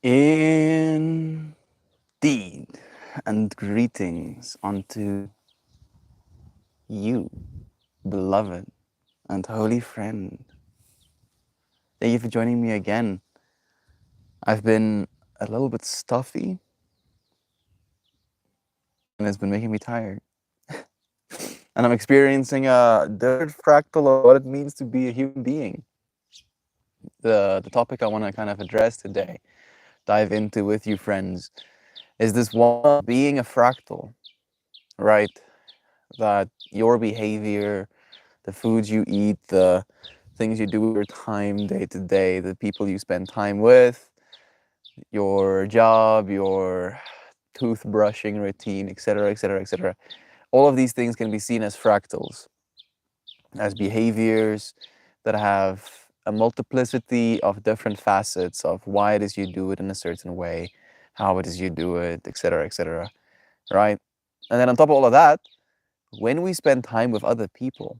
Indeed, and greetings unto you, beloved and holy friend. Thank you for joining me again. I've been a little bit stuffy, and it's been making me tired. And I'm experiencing a different fractal of what it means to be a human being. The topic I want to kind of address today, dive into with you, friends, is this one of being a fractal, right? That your behavior, the foods you eat, the things you do with your time day to day, the people you spend time with, your job, your toothbrushing routine, etc., etc., etc. All of these things can be seen as fractals, as behaviors that have a multiplicity of different facets of why it is you do it in a certain way, how it is you do it, etc., etc. Right? And then on top of all of that, when we spend time with other people,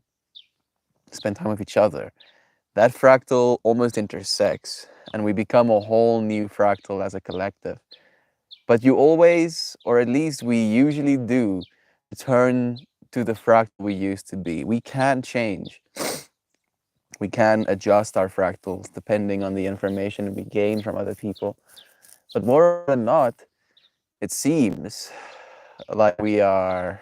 spend time with each other, that fractal almost intersects and we become a whole new fractal as a collective. But you always, or at least we usually do, return to the fractal we used to be. We can change. We can adjust our fractals depending on the information we gain from other people. But more than not, it seems like we are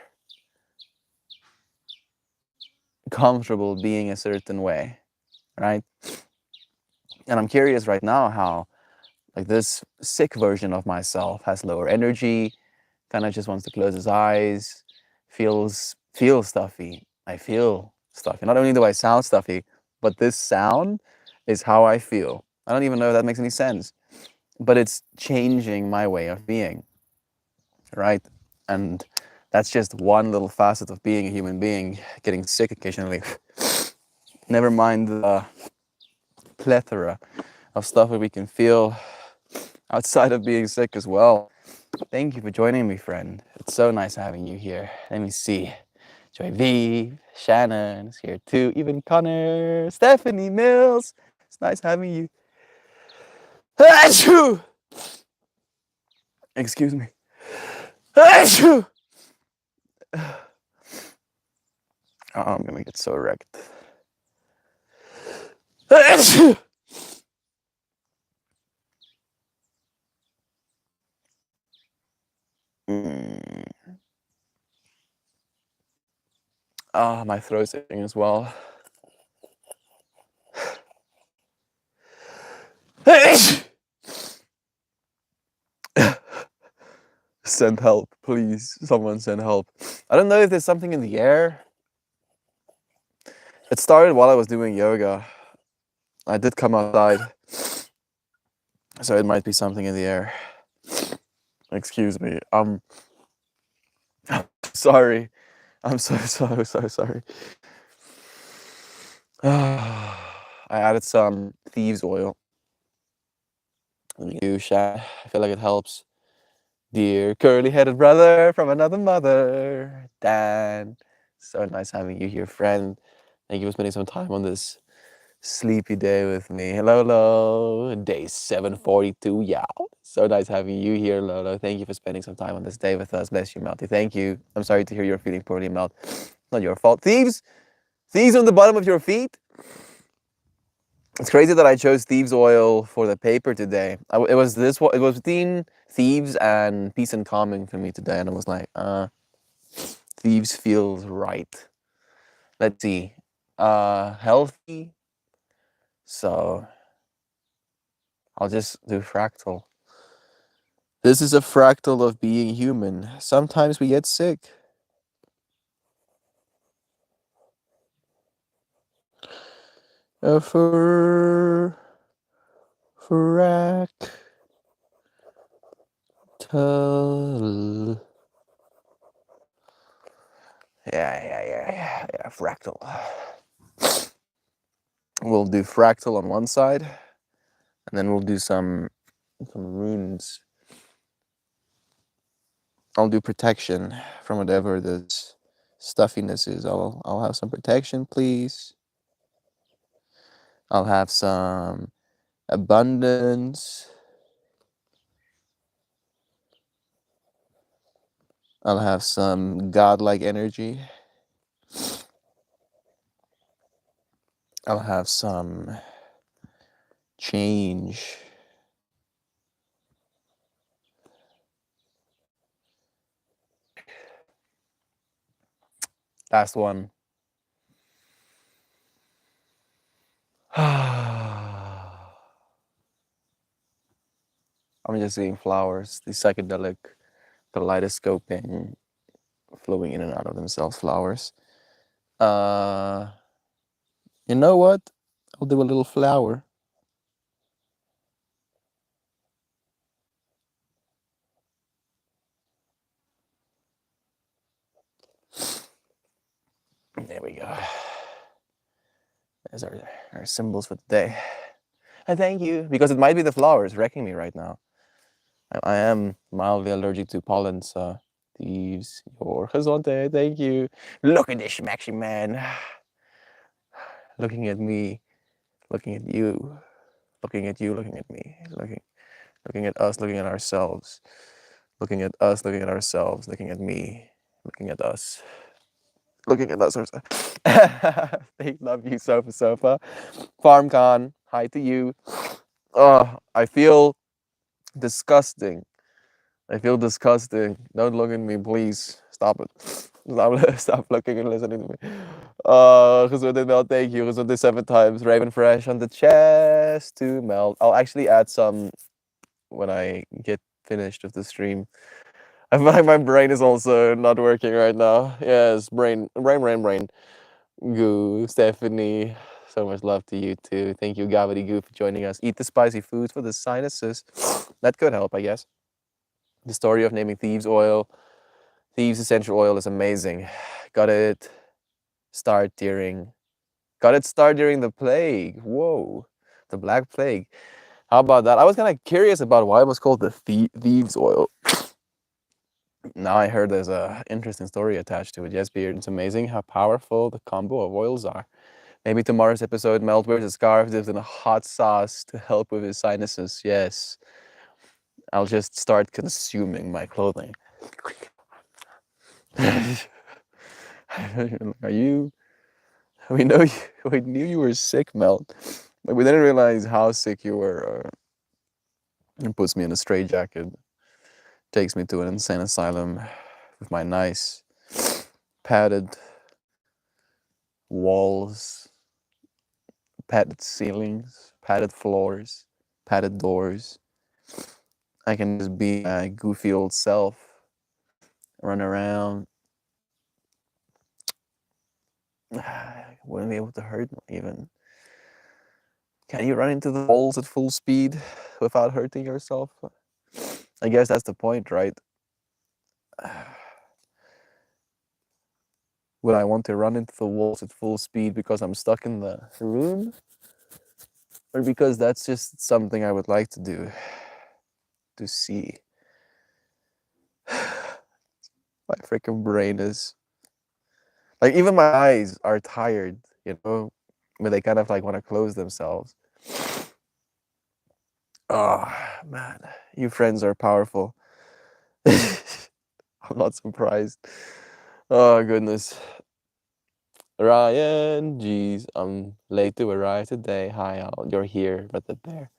comfortable being a certain way, right? And I'm curious right now how like this sick version of myself has lower energy, kind of just wants to close his eyes, feels stuffy. I feel stuffy. Not only do I sound stuffy, but this sound is how I feel. I don't even know if that makes any sense, but it's changing my way of being, right? And that's just one little facet of being a human being, getting sick occasionally. Never mind the plethora of stuff that we can feel outside of being sick as well. Thank you for joining me, friend. It's so nice having you here. Let me see. Joy V, Shannon is here too. Even Connor, Stephanie Mills. It's nice having you. Achoo! Excuse me. Achoo! Oh, I'm gonna get so wrecked. Achoo! Ah, my throat's itching as well. Send help, please. Someone send help. I don't know if there's something in the air. It started while I was doing yoga. I did come outside, so it might be something in the air. Excuse me. Sorry. I'm so sorry. I added some thieves oil. I feel like it helps. Dear curly-headed brother from another mother, Dan. So nice having you here, friend. Thank you for spending some time on this sleepy day with me. Hello, Lolo. Day 742, yeah. So nice having you here, Lolo. Thank you for spending some time on this day with us. Bless you, Melty. Thank you. I'm sorry to hear you're feeling poorly, Melt. Not your fault. Thieves! Thieves on the bottom of your feet? It's crazy that I chose thieves oil for the paper today. It was this one. It was between thieves and peace and calming for me today, and I was like, thieves feels right. Let's see, healthy. So I'll just do fractal. This is a fractal of being human. Sometimes we get sick. Fractal. Yeah, fractal. We'll do fractal on one side, and then we'll do some runes. I'll do protection from whatever this stuffiness is. I'll have some protection, please. I'll have some abundance. I'll have some godlike energy. I'll have some change. Last one. I'm just seeing flowers, the psychedelic, kaleidoscoping, flowing in and out of themselves flowers. Uh, you know what? I'll do a little flower. There we go. There's our symbols for the day. And thank you, because it might be the flowers wrecking me right now. I am mildly allergic to pollen, so thieves, your horizonte, thank you. Look at this maxi man. Looking at me, looking at you, looking at you, looking at me, looking at us, looking at ourselves, looking at us, looking at ourselves, looking at me, looking at us, looking at us. They love you, Sofa. FarmCon, hi to you. Oh, I feel disgusting. I feel disgusting. Don't look at me, please. Stop it. Stop looking and listening to me. Gezondheid Mel, thank you. Gezondheid 7 times. Raven Fresh on the chest to Mel. I'll actually add some when I get finished with the stream. My brain is also not working right now. Yes, brain. Goo, Stephanie. So much love to you too. Thank you, Gavity Goo, for joining us. Eat the spicy foods for the sinuses. That could help, I guess. The story of naming thieves oil. Thieves essential oil is amazing. Got it start during the plague. Whoa. The Black Plague. How about that? I was kind of curious about why it was called the thieves oil. Now I heard there's a interesting story attached to it. Yes, Beard, it's amazing how powerful the combo of oils are. Maybe tomorrow's episode, Melt wears a scarf dipped in a hot sauce to help with his sinuses. Yes. I'll just start consuming my clothing. Are you? We know you. We knew you were sick, Melt, but we didn't realize how sick you were. It puts me in a straitjacket, takes me to an insane asylum with my nice padded walls, padded ceilings, padded floors, padded doors. I can just be my goofy old self, run around. Wouldn't be able to hurt me even. Can you run into the walls at full speed without hurting yourself? I guess that's the point, right? Would I want to run into the walls at full speed because I'm stuck in the room? Or because that's just something I would like to do? To see. My freaking brain is. Like, even my eyes are tired, you know? When they kind of like want to close themselves. Oh, man. You friends are powerful. I'm not surprised. Oh, goodness. Ryan, geez, I'm late to arrive today. Hi, all. You're here, but the bear.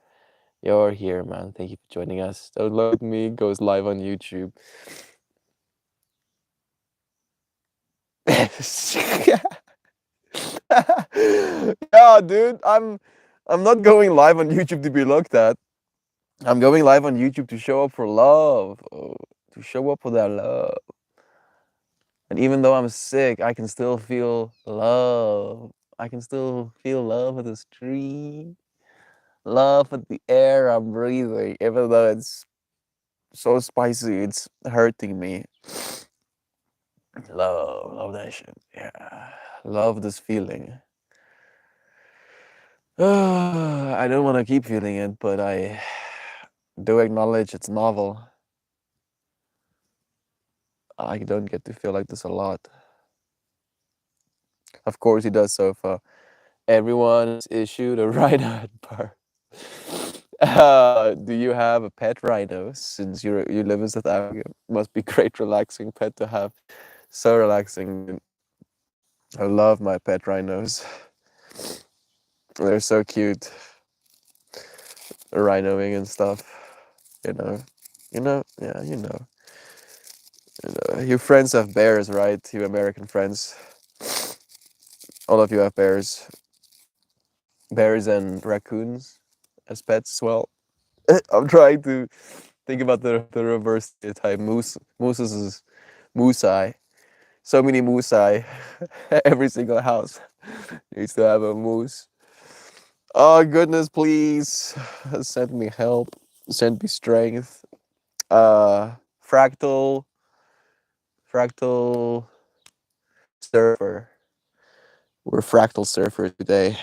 You're here, man. Thank you for joining us. Don't Look at Me goes live on YouTube. Yeah, dude, I'm not going live on YouTube to be looked at. I'm going live on YouTube to show up for love, to show up for that love. And even though I'm sick, I can still feel love. I can still feel love for the stream, love for the air I'm breathing, even though it's so spicy, it's hurting me. Love that shit. Yeah, love this feeling. I don't want to keep feeling it, but I do acknowledge it's novel. I don't get to feel like this a lot. Of course he does, Sofa. Everyone is issued a right hand bar. Do you have a pet rhino? Since you live in South Africa, must be great, relaxing pet to have. So relaxing, dude. I love my pet rhinos. They're so cute, rhinoing and stuff. You know, yeah, Your friends have bears, right? You American friends, all of you have bears and raccoons as pets as well. I'm trying to think about the reverse stereotype. Mooses is moosei. So many moosei. Every single house needs to have a moose. Oh goodness, please send me help. Send me strength. Uh, fractal, fractal surfer. We're fractal surfers today.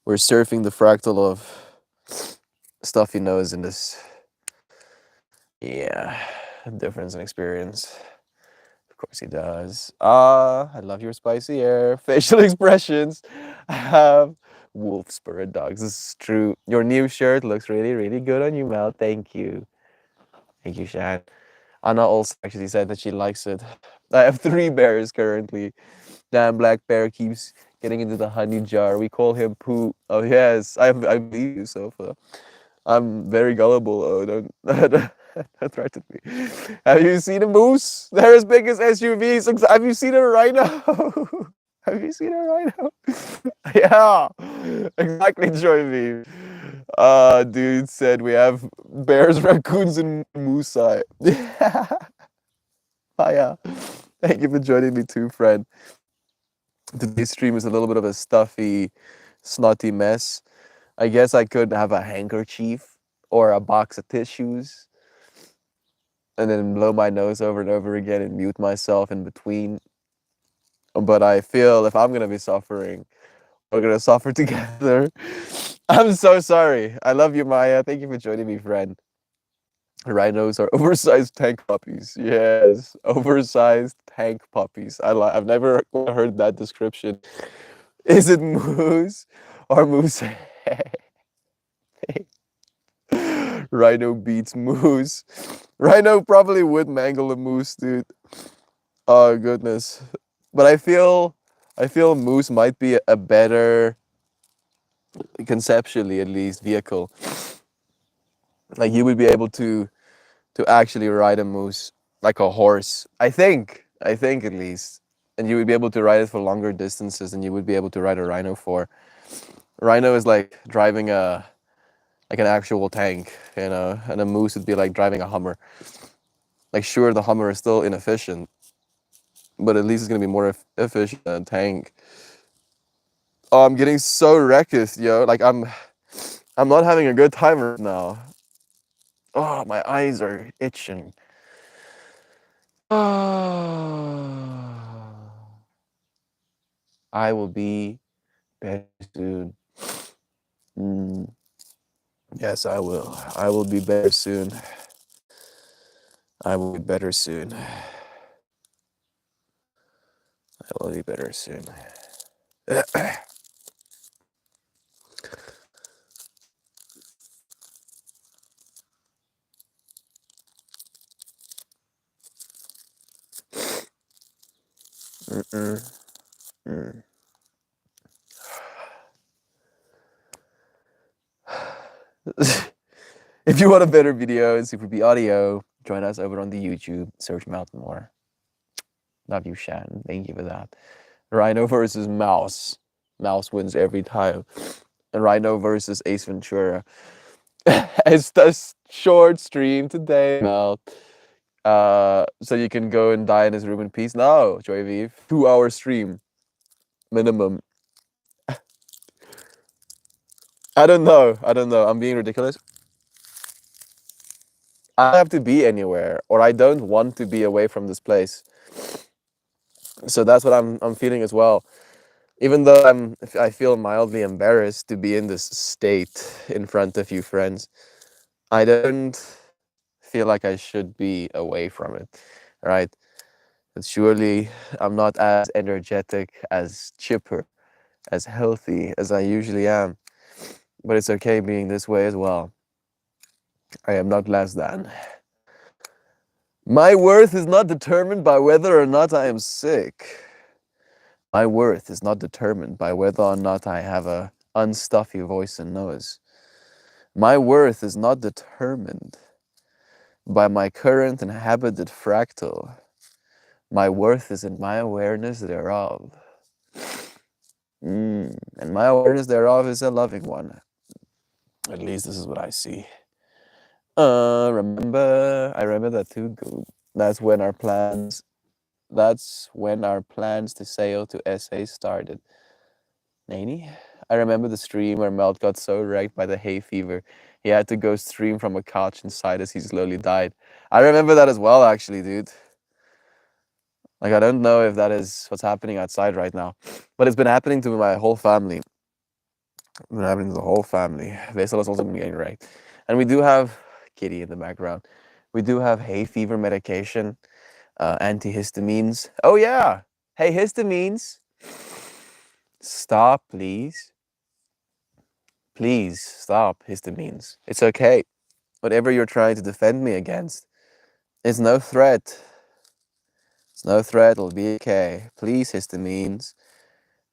We're surfing the fractal of stuff he knows in this. Yeah, difference in experience. Of course he does. I love your spicy air. Facial expressions. I have wolf spirit dogs. This is true. Your new shirt looks really, really good on you, Mel. Thank you. Thank you, Shan. Anna also actually said that she likes it. I have 3 bears currently. Damn, black bear keeps getting into the honey jar. We call him Pooh. Oh yes, I believe you, Sofa. I'm very gullible. Oh, don't threaten me. Have you seen a moose? They're as big as SUVs. Have you seen a rhino? Have you seen a rhino? Yeah, exactly, Joy V. Dude said we have bears, raccoons, and moose eye. Oh, yeah. Thank you for joining me too, friend. Today's stream is a little bit of a stuffy, snotty mess. I guess I could have a handkerchief or a box of tissues and then blow my nose over and over again and mute myself in between. But I feel if I'm going to be suffering, we're going to suffer together. I'm so sorry. I love you, Maya. Thank you for joining me, friend. Rhinos are oversized tank puppies. Yes, oversized tank puppies. I've never heard that description. Is it moose or moose? Rhino beats moose. Rhino probably would mangle a moose, dude. Oh goodness. But I feel moose might be a better, conceptually at least, vehicle. Like you would be able to actually ride a moose like a horse. I think at least. And you would be able to ride it for longer distances than you would be able to ride a rhino for. Rhino is like driving like an actual tank, and a moose would be like driving a Hummer. Like sure, the Hummer is still inefficient, but at least it's gonna be more efficient than a tank. Oh, I'm getting so wrecked, yo. Like I'm not having a good time right now. Oh, my eyes are itching. I will be better soon. Mm, yes, I will. I will be better soon. I will be better soon. I will be better soon. Mm-mm. Mm. If you want a better video, Super B audio, join us over on the YouTube. Search Mountain More. Love you, Shan. Thank you for that. Rhino versus Mouse. Mouse wins every time. And Rhino versus Ace Ventura. It's the short stream today, Mel. So you can go and die in his room in peace. No, Joy V. 2-hour stream minimum. I don't know. I'm being ridiculous. I don't have to be anywhere, or I don't want to be away from this place. So that's what I'm feeling as well. Even though I feel mildly embarrassed to be in this state in front of you friends, I don't feel like I should be away from it, right? But surely I'm not as energetic, as chipper, as healthy as I usually am. but it's okay being this way as well. I am not less than. My worth is not determined by whether or not I am sick. My worth is not determined by whether or not I have a unstuffy voice and nose. My worth is not determined by my current inhabited fractal. My worth is in my awareness thereof. And my awareness thereof is a loving one. At least this is what I see. I remember that too. That's when our plans to sail to SA started. Naney? I remember the stream where Melt got so wrecked by the hay fever. He had to go stream from a couch inside as he slowly died. I remember that as well, actually, dude. Like, I don't know if that is what's happening outside right now, but it's been happening to my whole family. It's been happening to the whole family. Vessel has also been getting wrecked. And we do have Kitty in the background. We do have hay fever medication, antihistamines. Oh, yeah. Hey, histamines. Stop, please. Please stop, histamines. It's okay. Whatever you're trying to defend me against is no threat. It's no threat. It'll be okay. Please, histamines.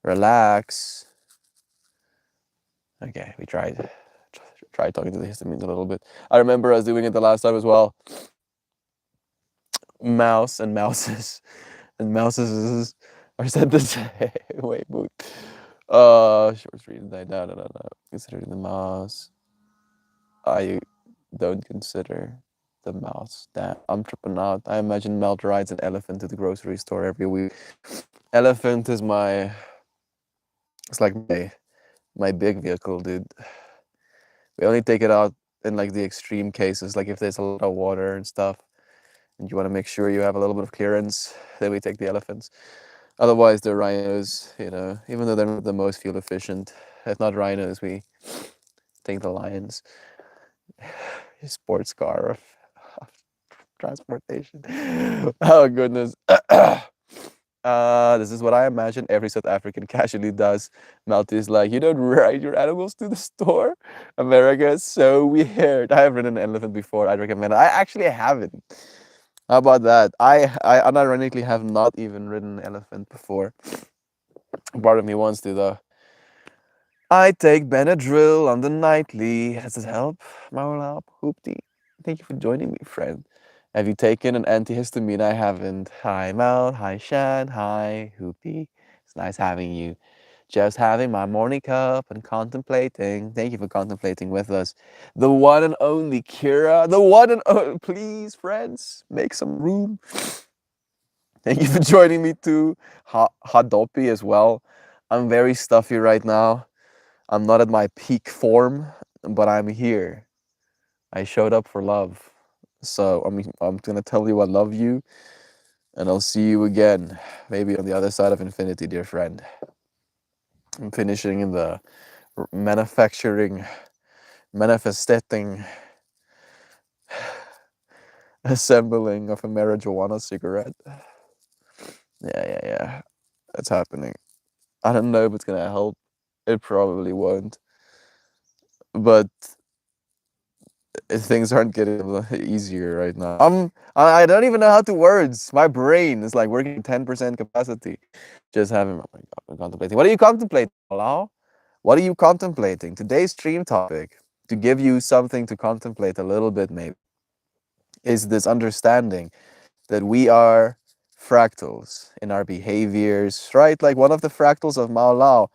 Relax. Okay, we tried talking to the histamines a little bit. I remember us doing it the last time as well. Mouse and mouses and mouses are said to say, wait, boot. Short reading that. No. Considering the mouse, I don't consider the mouse. Damn, I'm tripping out. I imagine Melt rides an elephant to the grocery store every week. Elephant is it's like my big vehicle, dude. We only take it out in like the extreme cases, like if there's a lot of water and stuff, and you want to make sure you have a little bit of clearance, then we take the elephants. Otherwise, the rhinos, even though they're not the most fuel efficient, if not rhinos, we take the lions. Sports car of transportation. Oh goodness. This is what I imagine every South African casually does. Malty is like, you don't ride your animals to the store? America is so weird. I have ridden an elephant before. I'd recommend it. I actually haven't. How about that? I unironically have not even ridden an elephant before. Part of me wants to though. I take Benadryl on the nightly. Does it help? Maulap, hoopty. Thank you for joining me, friend. Have you taken an antihistamine? I haven't. Hi, Mal. Hi, Shan. Hi, Hoopty. It's nice having you. Just having my morning cup and contemplating. Thank you for contemplating with us. The one and only Kira. The one and only. Please, friends, make some room. Thank you for joining me too. Hadopi as well. I'm very stuffy right now. I'm not at my peak form, but I'm here. I showed up for love. So I'm gonna tell you I love you, and I'll see you again, maybe on the other side of infinity, dear friend. I'm finishing in the manifesting, assembling of a marijuana cigarette. Yeah. That's happening. I don't know if it's gonna help. It probably won't. But things aren't getting easier right now. I don't even know how to words. My brain is like working at 10% capacity. Just having, oh my God, I'm contemplating. What are you contemplating, Alao? What are you contemplating? Today's stream topic, to give you something to contemplate a little bit maybe, is this understanding that we are fractals in our behaviors, right? Like one of the fractals of Mao Lao,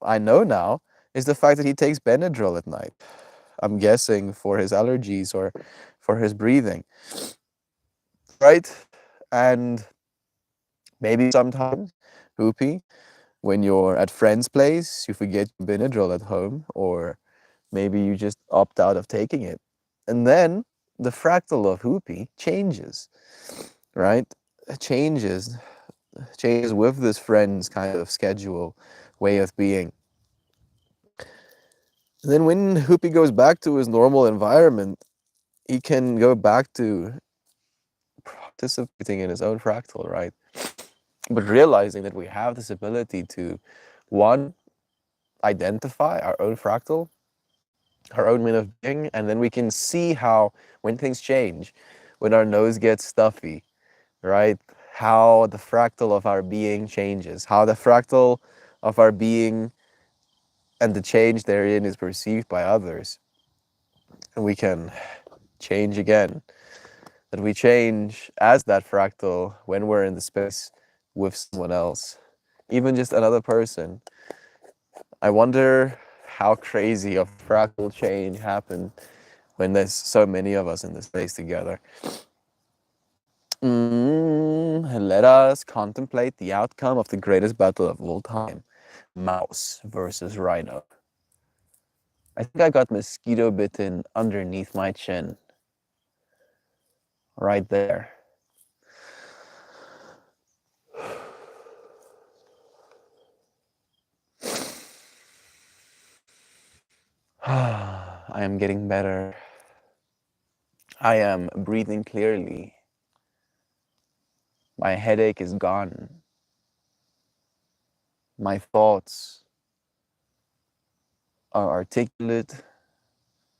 I know now, is the fact that he takes Benadryl at night. I'm guessing for his allergies or for his breathing, right? And maybe sometimes, Hoopy, when you're at friend's place, you forget your Benadryl at home, or maybe you just opt out of taking it. And then the fractal of Hoopy changes, right? It changes with this friend's kind of schedule, way of being. And then when Hoopy goes back to his normal environment, he can go back to participating in his own fractal, right? But realizing that we have this ability to, one, identify our own fractal, our own way of being, and then we can see how when things change, when our nose gets stuffy, right? How the fractal of our being changes, how the fractal of our being and the change therein is perceived by others. And we can change again. That we change as that fractal when we're in the space with someone else, even just another person. I wonder how crazy of fractal change happened when there's so many of us in the space together. Let us contemplate the outcome of the greatest battle of all time, mouse versus rhino. I think I got mosquito bitten underneath my chin, right there. I am getting better. I am breathing clearly. My headache is gone. My thoughts are articulate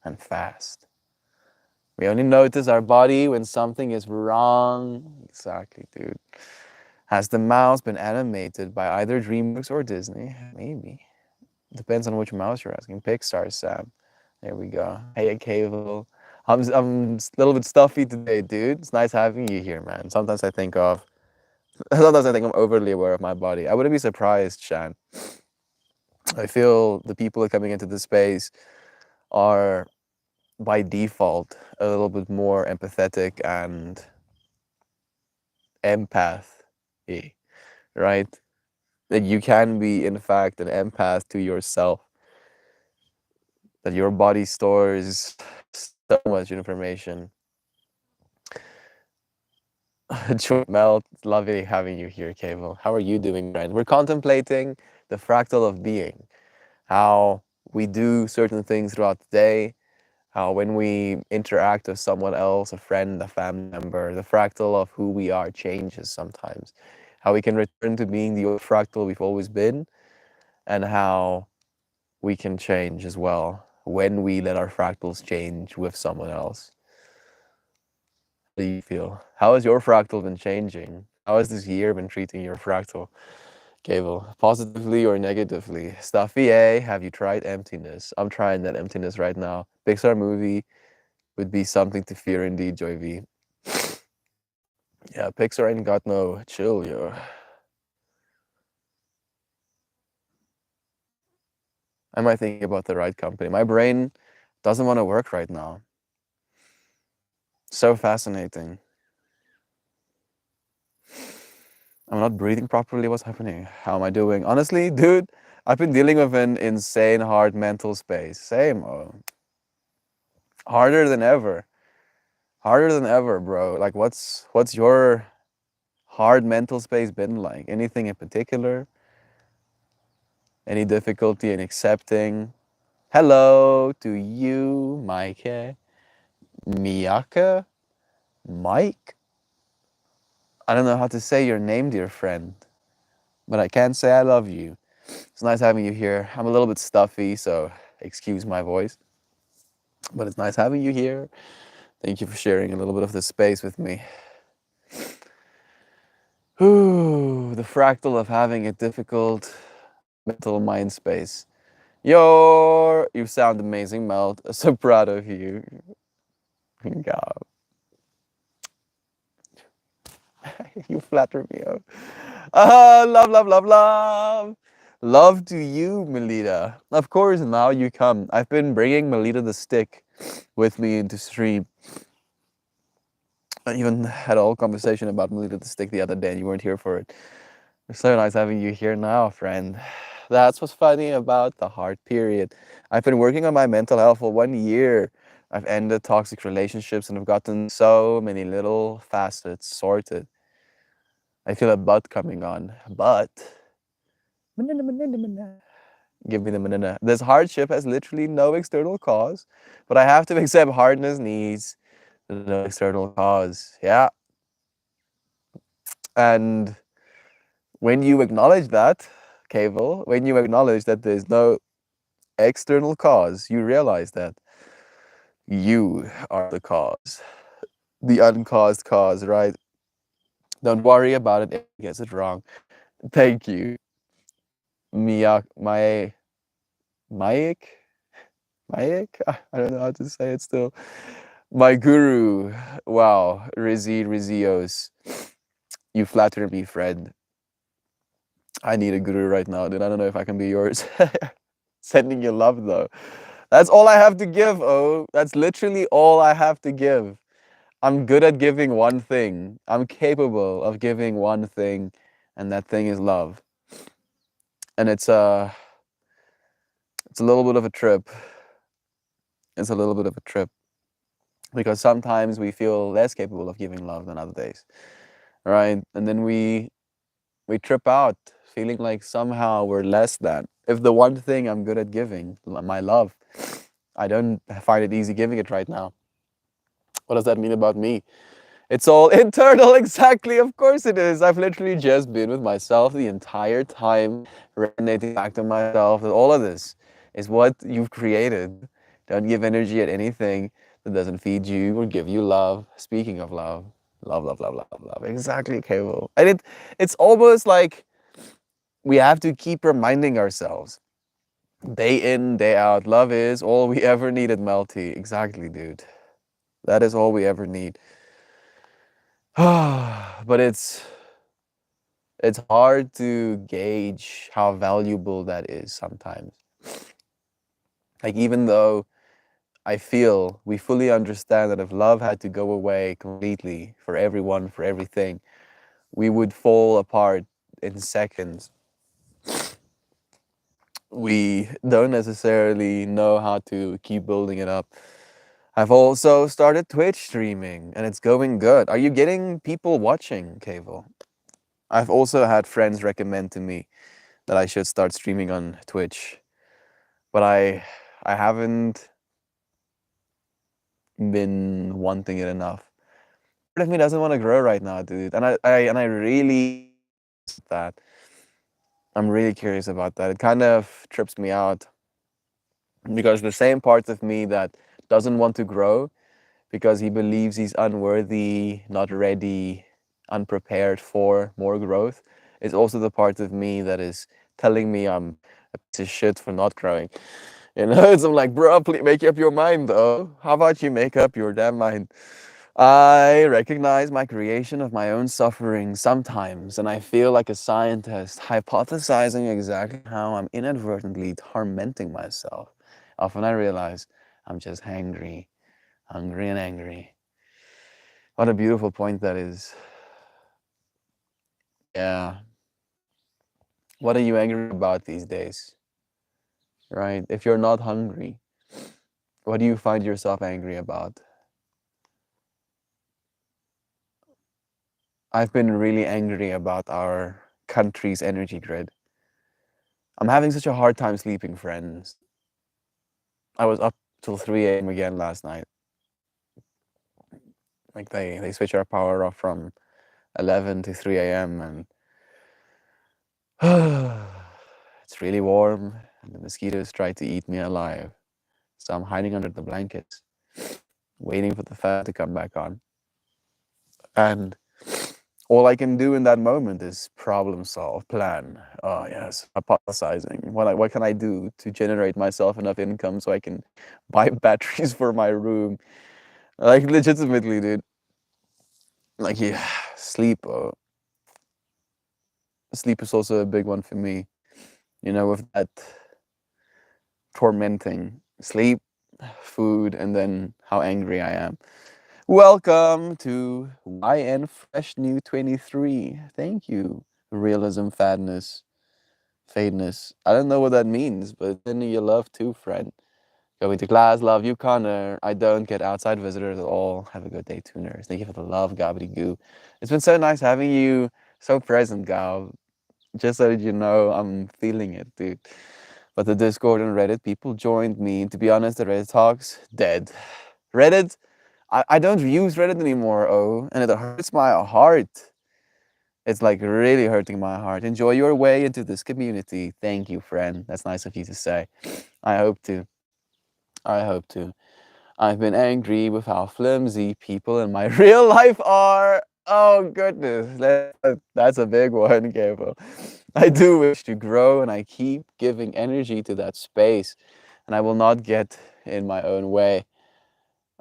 and fast. We only notice our body when something is wrong. Exactly, dude. Has the mouse been animated by either DreamWorks or Disney? Maybe. Depends on which mouse you're asking. Pixar, Sam. There we go. Hey, Cable. I'm a little bit stuffy today, dude. It's nice having you here, man. Sometimes I think I'm overly aware of my body. I wouldn't be surprised, Shan. I feel the people coming into the space are by default a little bit more empathetic and empath, right? That you can be, in fact, an empath to yourself. That your body stores so much information. Joy Melt, lovely having you here, Cable. How are you doing, friend? We're contemplating the fractal of being, how we do certain things throughout the day, how when we interact with someone else, a friend, a family member, the fractal of who we are changes sometimes. How we can return to being the old fractal we've always been, and how we can change as well when we let our fractals change with someone else. How do you feel? How has your fractal been changing? How has this year been treating your fractal, Cable? Positively or negatively? Stuffy A, have you tried emptiness? I'm trying that emptiness right now. Pixar movie would be something to fear indeed, Joy V. Yeah, Pixar ain't got no chill, yo. Am I thinking about the right company? My brain doesn't want to work right now. So fascinating. I'm not breathing properly. What's happening? How am I doing? Honestly, dude, I've been dealing with an insane hard mental space. Same. Harder than ever. Harder than ever, bro. Like what's your hard mental space been like? Anything in particular? Any difficulty in accepting? Hello to you, Mike. Miyaka? Mike? I don't know how to say your name, dear friend, but I can say I love you. It's nice having you here. I'm a little bit stuffy, so excuse my voice, but it's nice having you here. Thank you for sharing a little bit of this space with me. Ooh, the fractal of having a difficult mental mind space. You sound amazing, Melt. So proud of you. God. You flatter me up. Love, love, love, love. Love to you, Melita. Of course, now you come. I've been bringing Melita the stick with me into stream. I even had a whole conversation about Melita the stick the other day, and you weren't here for it. It's so nice having you here now, friend. That's what's funny about the hard period. I've been working on my mental health for 1 year. I've ended toxic relationships and I've gotten so many little facets sorted. I feel a butt coming on. But give me the banana. This hardship has literally no external cause, but I have to accept hardness needs no external cause. Yeah. And when you acknowledge that, Cable, when you acknowledge that there's no external cause, you realize that you are the cause, the uncaused cause, right? Don't worry about it if he gets it wrong. Thank you, Miyak, Mayik, Mayik. I don't know how to say it still. My guru. Wow, Rizios. You flatter me, Fred. I need a guru right now, dude. I don't know if I can be yours. Sending you love though. That's all I have to give, oh. That's literally all I have to give. I'm good at giving one thing. I'm capable of giving one thing, and that thing is love. And it's a little bit of a trip. It's a little bit of a trip because sometimes we feel less capable of giving love than other days, right? And then we trip out feeling like somehow we're less than. If the one thing I'm good at giving, my love, I don't find it easy giving it right now. What does that mean about me? It's all internal, exactly. Of course it is. I've literally just been with myself the entire time, resonating back to myself that all of this is what you've created. Don't give energy at anything that doesn't feed you or give you love. Speaking of love, love, love, love, love, love. Exactly, Cable. And it's almost like we have to keep reminding ourselves day in, day out. Love is all we ever needed, Melty. Exactly, dude. That is all we ever need. But it's hard to gauge how valuable that is sometimes. Like even though I feel we fully understand that if love had to go away completely for everyone, for everything, we would fall apart in seconds. We don't necessarily know how to keep building it up. I've also started Twitch streaming and it's going good. Are you getting people watching, Cable? I've also had friends recommend to me that I should start streaming on Twitch, but I haven't been wanting it enough. Part of me doesn't want to grow right now, dude, and I really that I'm really curious about that. It kind of trips me out because the same parts of me that doesn't want to grow because he believes he's unworthy, not ready, unprepared for more growth is also the part of me that is telling me I'm a piece of shit for not growing. You know, it's I'm like, bro, please make up your mind though. How about you make up your damn mind? I recognize my creation of my own suffering sometimes, and I feel like a scientist hypothesizing exactly how I'm inadvertently tormenting myself. Often I realize I'm just hangry, hungry and angry. What a beautiful point that is. Yeah. What are you angry about these days? Right? If you're not hungry, what do you find yourself angry about? I've been really angry about our country's energy grid. I'm having such a hard time sleeping, friends. I was up till 3 a.m. again last night. Like they switch our power off from 11 to 3 a.m. and it's really warm and the mosquitoes try to eat me alive. So I'm hiding under the blankets, waiting for the fan to come back on. And all I can do in that moment is problem solve, plan. Oh yes, hypothesizing. What can I do to generate myself enough income so I can buy batteries for my room? Like legitimately, dude. Like yeah, sleep. Sleep is also a big one for me. You know, with that tormenting sleep, food, and then how angry I am. Welcome to YN Fresh New 23. Thank you, Realism Fadness. Fadeness. I don't know what that means, but sending you love too, friend. Going to class, love you, Connor. I don't get outside visitors at all. Have a good day, tuners. Thank you for the love, Gabby Goo. It's been so nice having you so present, Gal. Just so that you know, I'm feeling it, dude. But the Discord and Reddit people joined me. To be honest, the Reddit talks dead. Reddit, I don't use Reddit anymore, oh, and it hurts my heart. It's like really hurting my heart. Enjoy your way into this community. Thank you, friend. That's nice of you to say. I hope to. I hope to. I've been angry with how flimsy people in my real life are. Oh goodness, that's a big one, Gabriel. I do wish to grow, and I keep giving energy to that space, and I will not get in my own way.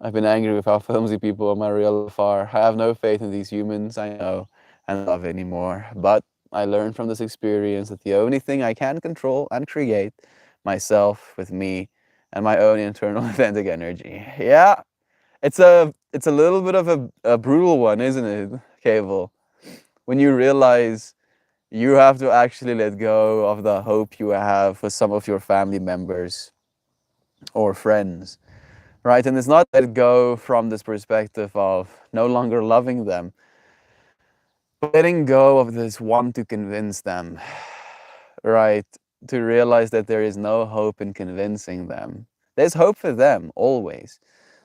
I've been angry with how flimsy people in my real life are. I have no faith in these humans I know and love anymore. But I learned from this experience that the only thing I can control and create myself with me and my own internal authentic energy. Yeah, it's a little bit of a brutal one, isn't it, Cable? When you realize you have to actually let go of the hope you have for some of your family members or friends, right? And it's not let go from this perspective of no longer loving them, but letting go of this want to convince them, right? To realize that there is no hope in convincing them. There's hope for them always.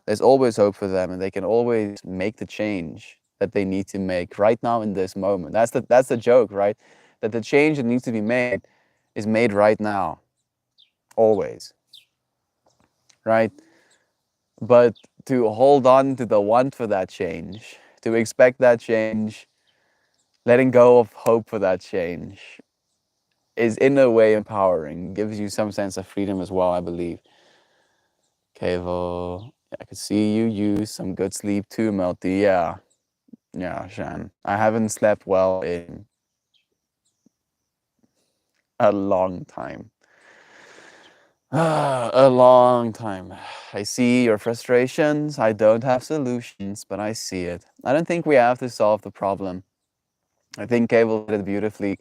There's always hope for them, and they can always make the change that they need to make right now in this moment. That's the joke, right? That the change that needs to be made is made right now, always, right? But to hold on to the want for that change, to expect that change, letting go of hope for that change is in a way empowering, gives you some sense of freedom as well, I believe. Kevo, I could see you use some good sleep too, Melty. Yeah, Shan. I haven't slept well in a long time. A long time. I see your frustrations. I don't have solutions, but I see it. I don't think we have to solve the problem. I think Cable did it beautifully.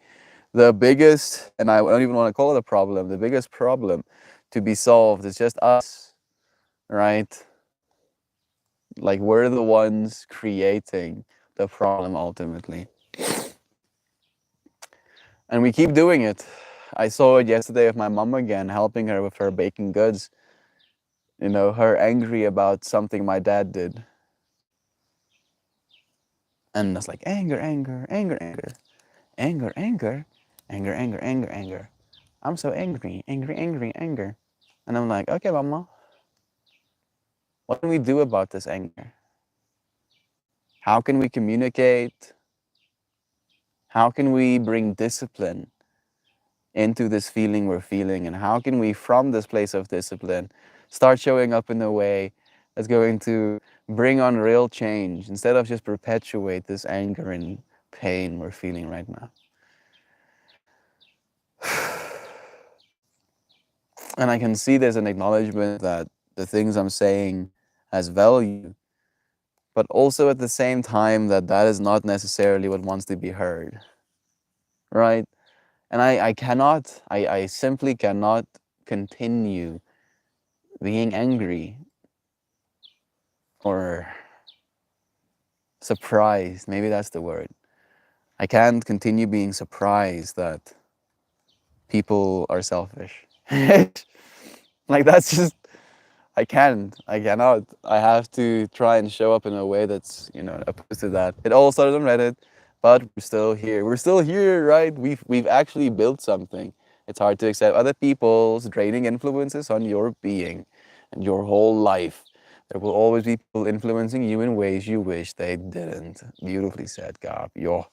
The biggest, and I don't even want to call it a problem, the biggest problem to be solved is just us, right? Like we're the ones creating the problem ultimately. And we keep doing it. I saw it yesterday with my mom again, helping her with her baking goods. You know, her angry about something my dad did. And it's like anger, anger, anger, anger, anger, anger, anger, anger, anger, anger. I'm so angry, angry, angry, anger. And I'm like, okay, mama, what can we do about this anger? How can we communicate? How can we bring discipline into this feeling we're feeling? And how can we, from this place of discipline, start showing up in a way that's going to bring on real change instead of just perpetuate this anger and pain we're feeling right now? And I can see there's an acknowledgement that the things I'm saying has value, but also at the same time that that is not necessarily what wants to be heard, right? And I simply cannot continue being angry or surprised. Maybe that's the word. I can't continue being surprised that people are selfish. Like that's just, I cannot. I have to try and show up in a way that's, opposed to that. It all started on Reddit, but we're still here. We're still here, right? We've actually built something. It's hard to accept other people's draining influences on your being and your whole life. There will always be people influencing you in ways you wish they didn't. Beautifully said, Gab. Yo,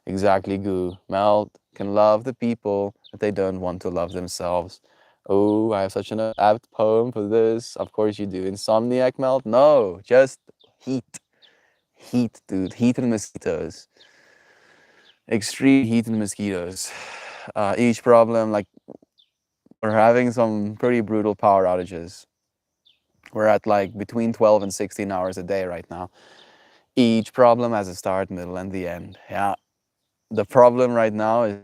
exactly, Goo. Mel can love the people that they don't want to love themselves. Oh, I have such an apt poem for this. Of course you do. Insomniac Melt? No, just heat. Heat, dude. Heat and mosquitoes. Extreme heat and mosquitoes. Each problem, like, we're having some pretty brutal power outages. We're at like between 12 and 16 hours a day right now. Each problem has a start, middle, and the end. Yeah. The problem right now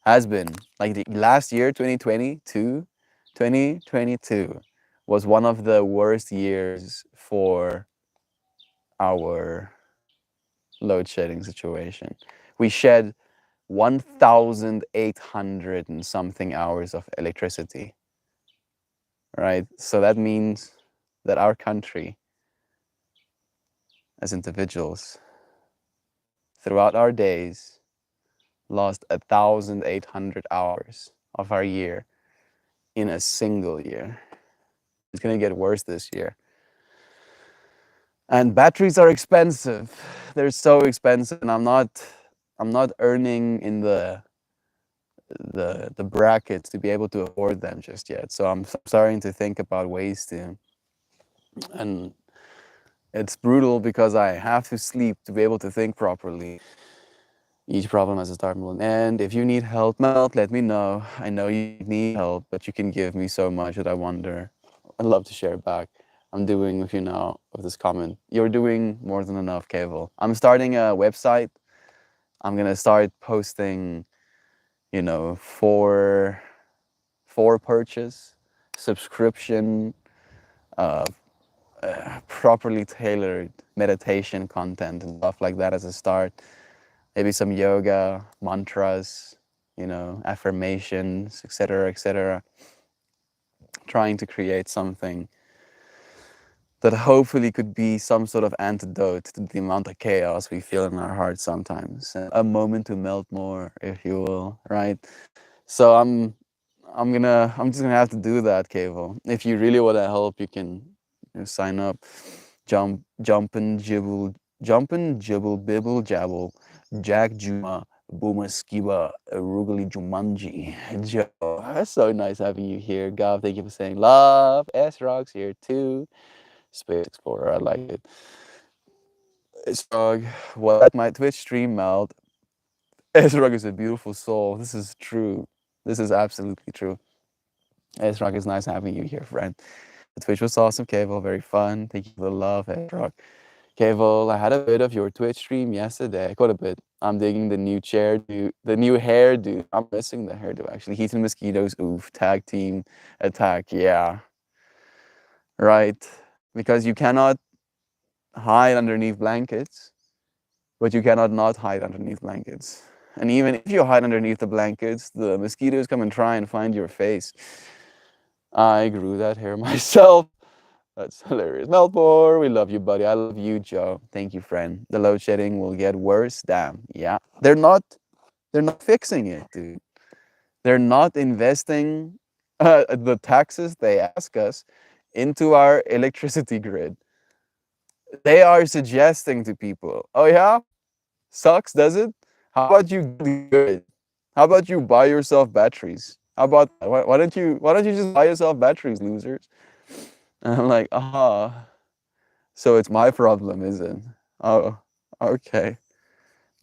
has been like the last year, 2022 was one of the worst years for our load shedding situation. We shed 1,800 and something hours of electricity, right? So that means that our country, as individuals, throughout our days, lost 1,800 hours of our year in a single year. It's going to get worse this year. And batteries are expensive. They're so expensive, and I'm not earning in the brackets to be able to afford them just yet. So I'm starting to think about ways to, and it's brutal because I have to sleep to be able to think properly. Each problem has a start, middle, and end. If you need help, Melt, let me know. I know you need help, but you can give me so much that I wonder. I'd love to share back. I'm doing with you now with this comment. You're doing more than enough, Cable. I'm starting a website. I'm gonna start posting, for purchase, subscription, uh, properly tailored meditation content and stuff like that as a start. Maybe some yoga, mantras, affirmations, etc., etc. Trying to create something that hopefully could be some sort of antidote to the amount of chaos we feel in our hearts sometimes. A moment to melt more, if you will, right? So I'm just gonna have to do that, Kevo. If you really want to help, you can sign up. Jumpin' jibble bibble jabble, Jack Juma, Boomer Skiba, Rugly Jumanji. Joe, that's so nice having you here. Gav, thank you for saying love. S Rock's here too. Space Explorer, I like it. Esrog, what my Twitch stream melt. Esrog is a beautiful soul. This is true. This is absolutely true. Esrog, is nice having you here, friend. The Twitch was awesome, Kevo. Very fun. Thank you for the love, Esrog. Kevo, I had a bit of your Twitch stream yesterday. Quite a bit. I'm digging the new the new hairdo. I'm missing the hairdo actually. Heat and mosquitoes. Oof. Tag team attack. Yeah. Right. Because you cannot hide underneath blankets, but you cannot not hide underneath blankets. And even if you hide underneath the blankets, the mosquitoes come and try and find your face. I grew that hair myself. That's hilarious. Melbor, we love you, buddy. I love you, Joe. Thank you, friend. The load shedding will get worse. Damn. Yeah. They're not fixing it, dude. They're not investing the taxes they ask us into our electricity grid. They are suggesting to people, oh yeah, sucks, does it? How about you do good? How about you buy yourself batteries? How about that? Why don't you just buy yourself batteries, losers? And I'm like, so it's my problem, is it? Oh, okay.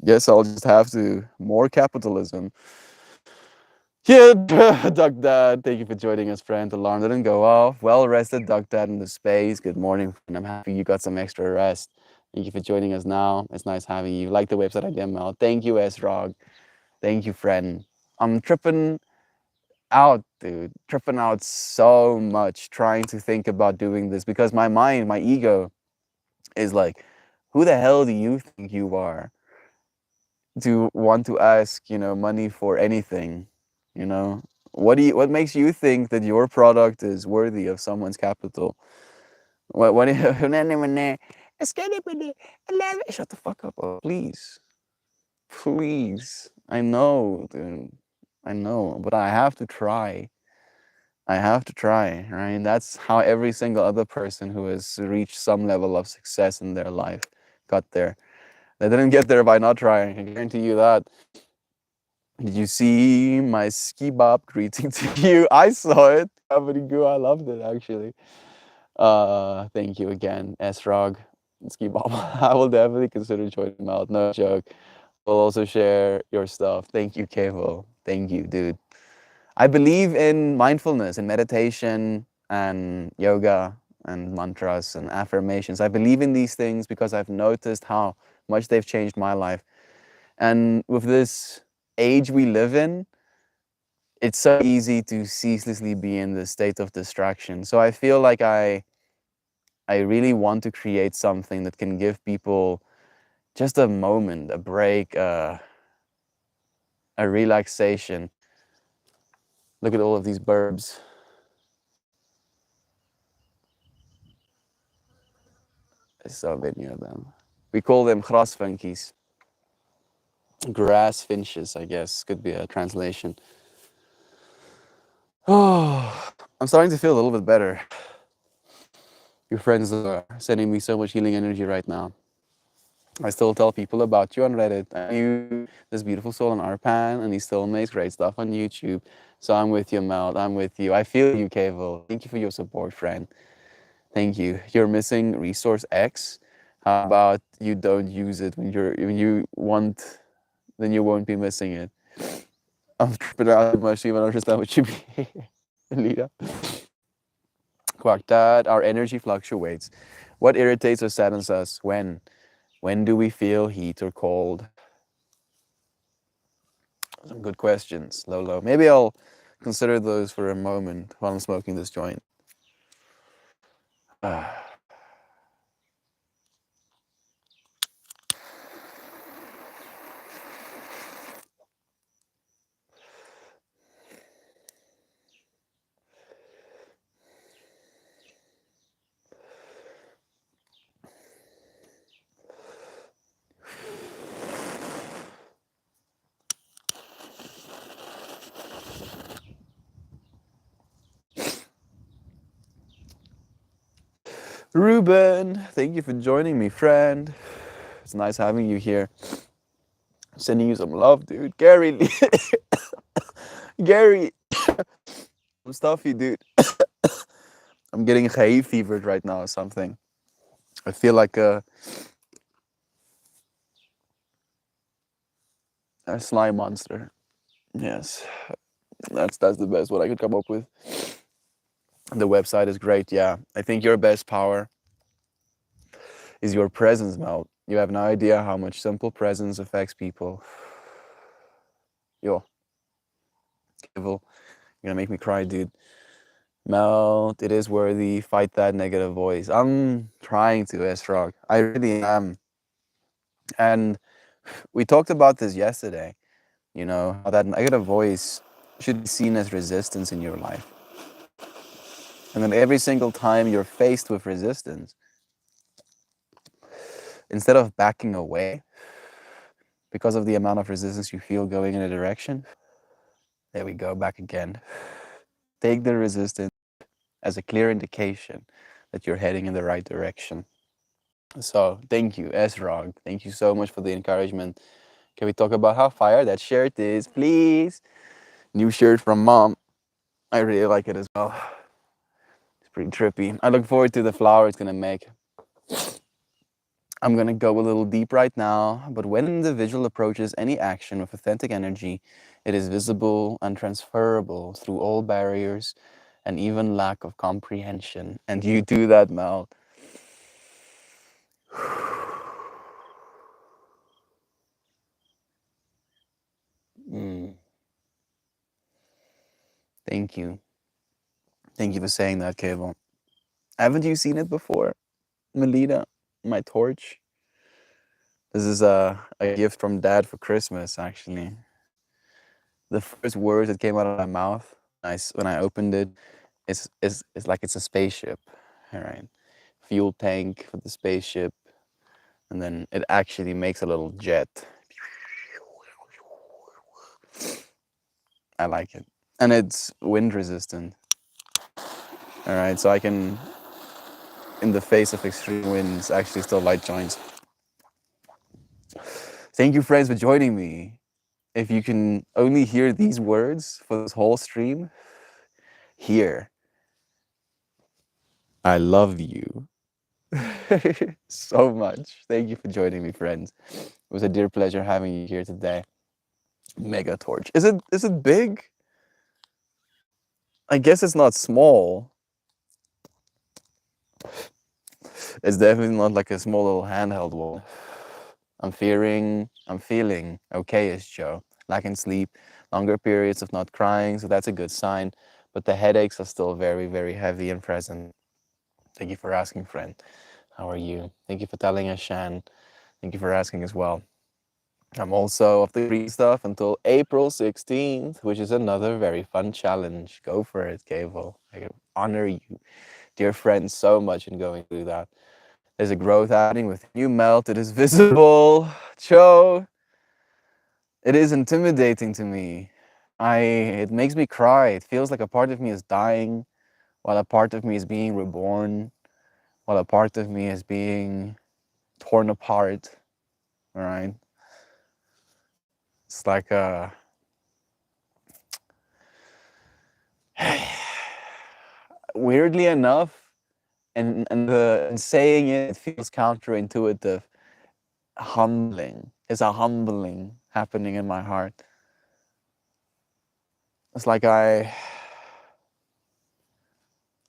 Guess I'll just have to more capitalism. Yeah, Duck Dad, thank you for joining us, friend. Alarm didn't go off. Well rested, Duck Dad in the space. Good morning, friend. I'm happy you got some extra rest. Thank you for joining us now. It's nice having you. Like the website idea, Mel. Thank you, S-Rog. Thank you, friend. I'm tripping out, dude. Tripping out so much trying to think about doing this because my mind, my ego is like, who the hell do you think you are to want to ask, money for anything? You know, what makes you think that your product is worthy of someone's capital? What shut the fuck up, please. Please. I know, dude. I know, but I have to try. I have to try, right? That's how every single other person who has reached some level of success in their life got there. They didn't get there by not trying. I guarantee you that. Did you see my ski bob greeting to you? I saw it. Comedy goo. I loved it actually. Thank you again, S-Rog. Ski bob. I will definitely consider joining them out. No joke. We'll also share your stuff. Thank you, Kevo. Thank you, dude. I believe in mindfulness and meditation and yoga and mantras and affirmations. I believe in these things because I've noticed how much they've changed my life. And with this age we live in, it's so easy to ceaselessly be in this state of distraction. So I feel like I really want to create something that can give people just a moment, a break, a relaxation. Look at all of these birds. There's so many of them. We call them grasfunkies. Grass finches, I guess, could be a translation. Oh, I'm starting to feel a little bit better. Your friends are sending me so much healing energy right now. I still tell people about you on Reddit. I knew this beautiful soul on Arpan, and he still makes great stuff on YouTube. So I'm with you, Mel. I'm with you. I feel you, Kavel. Thank you for your support, friend. Thank you. You're missing resource X. How about you don't use it when you want, then you won't be missing it. I'm tripping out too much to even understand what you mean, Lita. Quack Dad, our energy fluctuates. What irritates or saddens us when? When do we feel heat or cold? Some good questions, Lolo. Maybe I'll consider those for a moment while I'm smoking this joint. Ruben, thank you for joining me, friend. It's nice having you here. Sending you some love, dude. Gary, Gary, I'm stuffy, dude. I'm getting hay fevered right now or something. I feel like a slime monster. Yes, that's the best what I could come up with. The website is great. Yeah, I think your best power is your presence, Mel. You have no idea how much simple presence affects people. Yo, Kivil, you're gonna make me cry, dude. Melt, it is worthy. Fight that negative voice. I'm trying to, S-Rock. I really am. And we talked about this yesterday, how that negative voice should be seen as resistance in your life. And then every single time you're faced with resistance, instead of backing away because of the amount of resistance you feel going in a direction, there we go, back again. Take the resistance as a clear indication that you're heading in the right direction. So thank you, S-Rog. Thank you so much for the encouragement. Can we talk about how fire that shirt is, please? New shirt from mom. I really like it as well. It's pretty trippy. I look forward to the flower it's gonna make. I'm gonna go a little deep right now, but when an individual approaches any action with authentic energy, it is visible and transferable through all barriers and even lack of comprehension. And you do that, Mel. Mm, thank you. Thank you for saying that, Cable. Haven't you seen it before, Melita? My torch. This is a gift from Dad for Christmas, actually. The first words that came out of my mouth when I opened it is like it's a spaceship. All right. Fuel tank for the spaceship. And then it actually makes a little jet. I like it. And it's wind resistant. All right. So I can, in the face of extreme winds, actually still light joints. Thank you, friends, for joining me. If you can only hear these words for this whole stream, here, I love you so much. Thank you for joining me, friends. It was a dear pleasure having you here today. Mega torch. Is it big? I guess it's not small. It's definitely not like a small little handheld one. I'm feeling okay-ish, Joe. Lacking sleep, longer periods of not crying, so that's a good sign. But the headaches are still very, very heavy and present. Thank you for asking, friend. How are you? Thank you for telling us, Shan. Thank you for asking as well. I'm also off the green stuff until April 16th, which is another very fun challenge. Go for it, Cable. I honor you, dear friend, so much in going through that. There's a growth happening with you, Melt. It is visible. Cho. It is intimidating to me. It makes me cry. It feels like a part of me is dying, while a part of me is being reborn, while a part of me is being torn apart. All right. It's like weirdly enough, and saying it feels counterintuitive. Humbling. It's a humbling happening in my heart. It's like I'm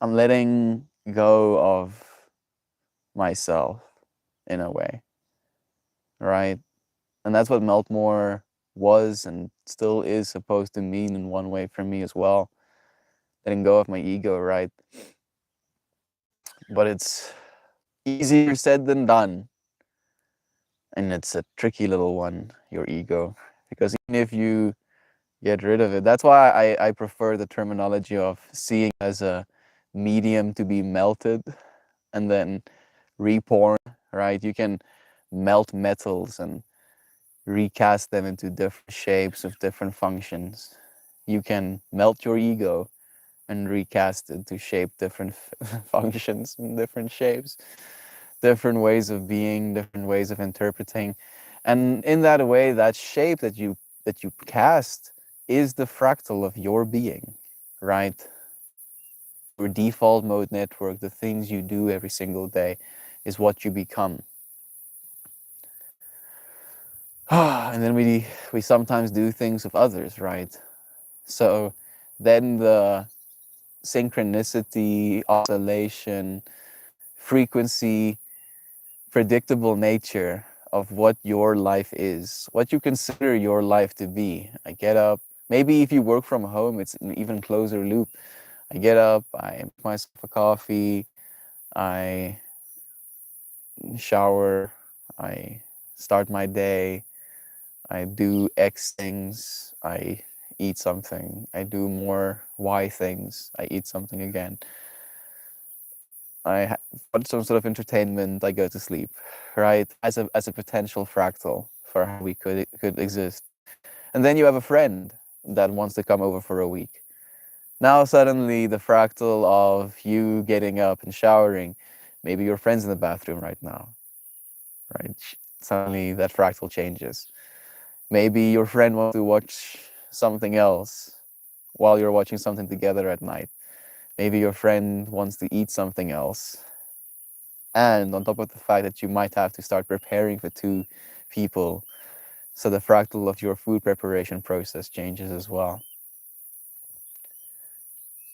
letting go of myself in a way, right? And that's what Meltmore was and still is supposed to mean in one way for me as well. Letting go of my ego, right? But it's easier said than done. And it's a tricky little one, your ego. Because even if you get rid of it, that's why I prefer the terminology of seeing as a medium to be melted and then reborn, right? You can melt metals and recast them into different shapes of different functions. You can melt your ego and recast it to shape different functions and different shapes, different ways of being, different ways of interpreting. And in that way, that shape that you cast is the fractal of your being, right? Your default mode network, the things you do every single day, is what you become. And then we sometimes do things with others, right? So then the synchronicity, oscillation, frequency, predictable nature of what your life is, what you consider your life to be. I get up, maybe if you work from home, it's an even closer loop. I get up, I make myself a coffee, I shower, I start my day, I do X things, I eat something, I do more Y things, I eat something again. Watch some sort of entertainment, I go to sleep, right? As a potential fractal for how we could exist. And then you have a friend that wants to come over for a week. Now suddenly the fractal of you getting up and showering, maybe your friend's in the bathroom right now, right? Suddenly that fractal changes. Maybe your friend wants to watch something else while you're watching something together at night. Maybe your friend wants to eat something else. And on top of the fact that you might have to start preparing for two people, so the fractal of your food preparation process changes as well.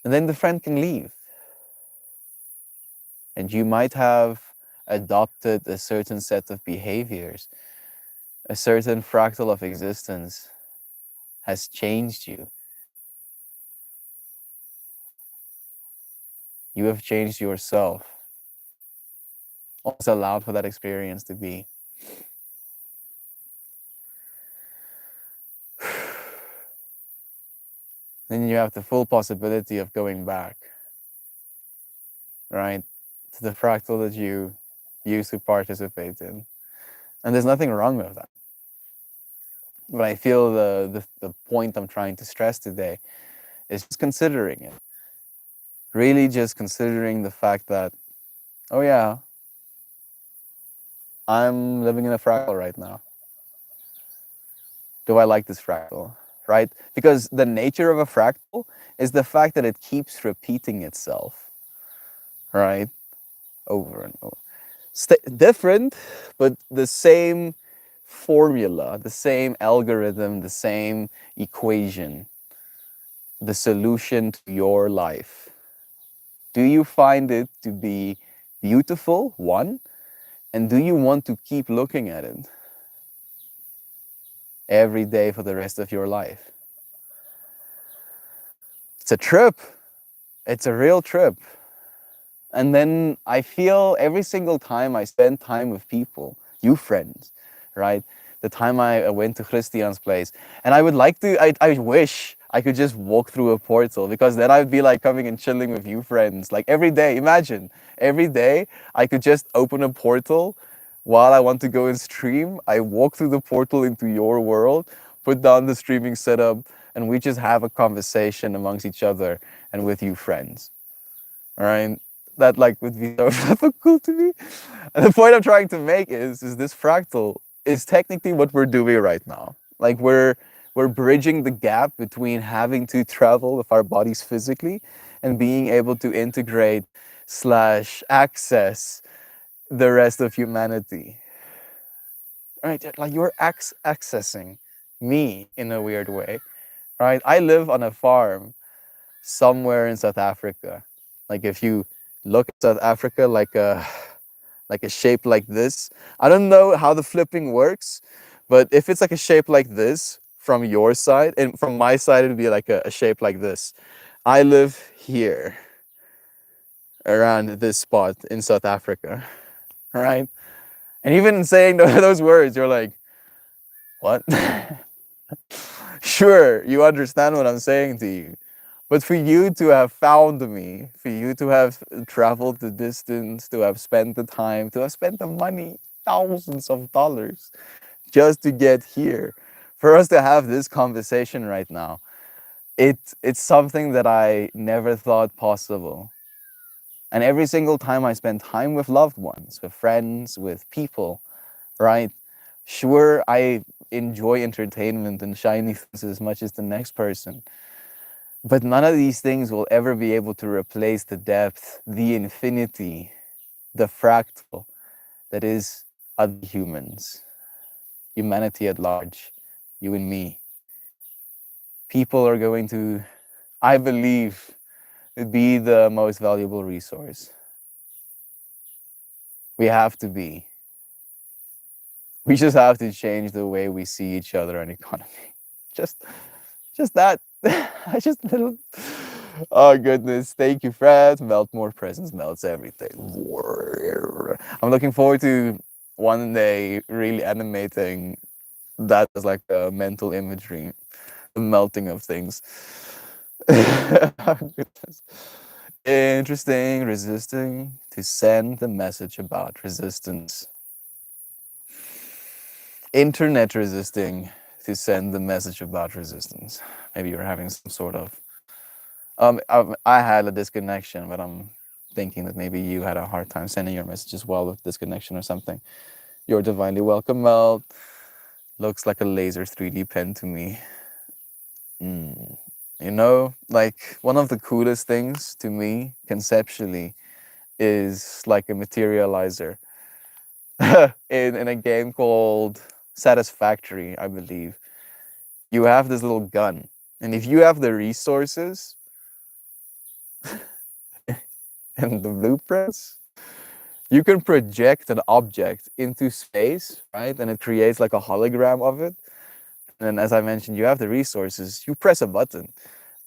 And then the friend can leave. And you might have adopted a certain set of behaviors. A certain fractal of existence has changed you. You have changed yourself. Always allowed for that experience to be. Then you have the full possibility of going back, right, to the fractal that you used to participate in. And there's nothing wrong with that. But I feel the point I'm trying to stress today is just considering it. Really just considering the fact that, oh yeah, I'm living in a fractal right now. Do I like this fractal? Right? Because the nature of a fractal is the fact that it keeps repeating itself, right? Over and over. Different, but the same formula, the same algorithm, the same equation, the solution to your life. Do you find it to be beautiful, one? And do you want to keep looking at it every day for the rest of your life? It's a trip. It's a real trip. And then I feel every single time I spend time with people, you friends, right? The time I went to Christian's place. And I would like to, I wish I could just walk through a portal, because then I'd be like coming and chilling with you friends. Like every day, imagine, every day I could just open a portal while I want to go and stream. I walk through the portal into your world, put down the streaming setup, and we just have a conversation amongst each other and with you friends. All right, that like would be so difficult to me. And the point I'm trying to make is this fractal is technically what we're doing right now. Like we're bridging the gap between having to travel with our bodies physically and being able to integrate slash access the rest of humanity. Right? Like you're accessing me in a weird way. Right? I live on a farm somewhere in South Africa. Like if you look at South Africa like a shape like this. I don't know how the flipping works, but if it's like a shape like this from your side, and from my side it'd be like a shape like this. I live here around this spot in South Africa, right? And even saying those words, you're like, what? Sure, you understand what I'm saying to you. But for you to have found me, for you to have traveled the distance, to have spent the time, to have spent the money, thousands of dollars, just to get here, for us to have this conversation right now, it's something that I never thought possible. And every single time I spend time with loved ones, with friends, with people, right? Sure, I enjoy entertainment and shiny things as much as the next person. But none of these things will ever be able to replace the depth, the infinity, the fractal that is other humans, humanity at large, you and me. People are going to, I believe, be the most valuable resource. We have to be. We just have to change the way we see each other and economy. Just that. I just little. Oh goodness! Thank you, Fred. Melt more presence melts everything. I'm looking forward to one day really animating that as like a mental imagery, the melting of things. Oh, goodness. Interesting. Resisting to send the message about resistance. Internet resisting to send the message about resistance. Maybe you're having some sort of I had a disconnection, but I'm thinking that maybe you had a hard time sending your message as well with disconnection or something. You're divinely welcome, Mel. Looks like a laser 3D pen to me. You know, like one of the coolest things to me conceptually is like a materializer in a game called Satisfactory, I believe. You have this little gun, and if you have the resources and the blueprints, you can project an object into space, right? And it creates like a hologram of it. And as I mentioned, you have the resources, you press a button.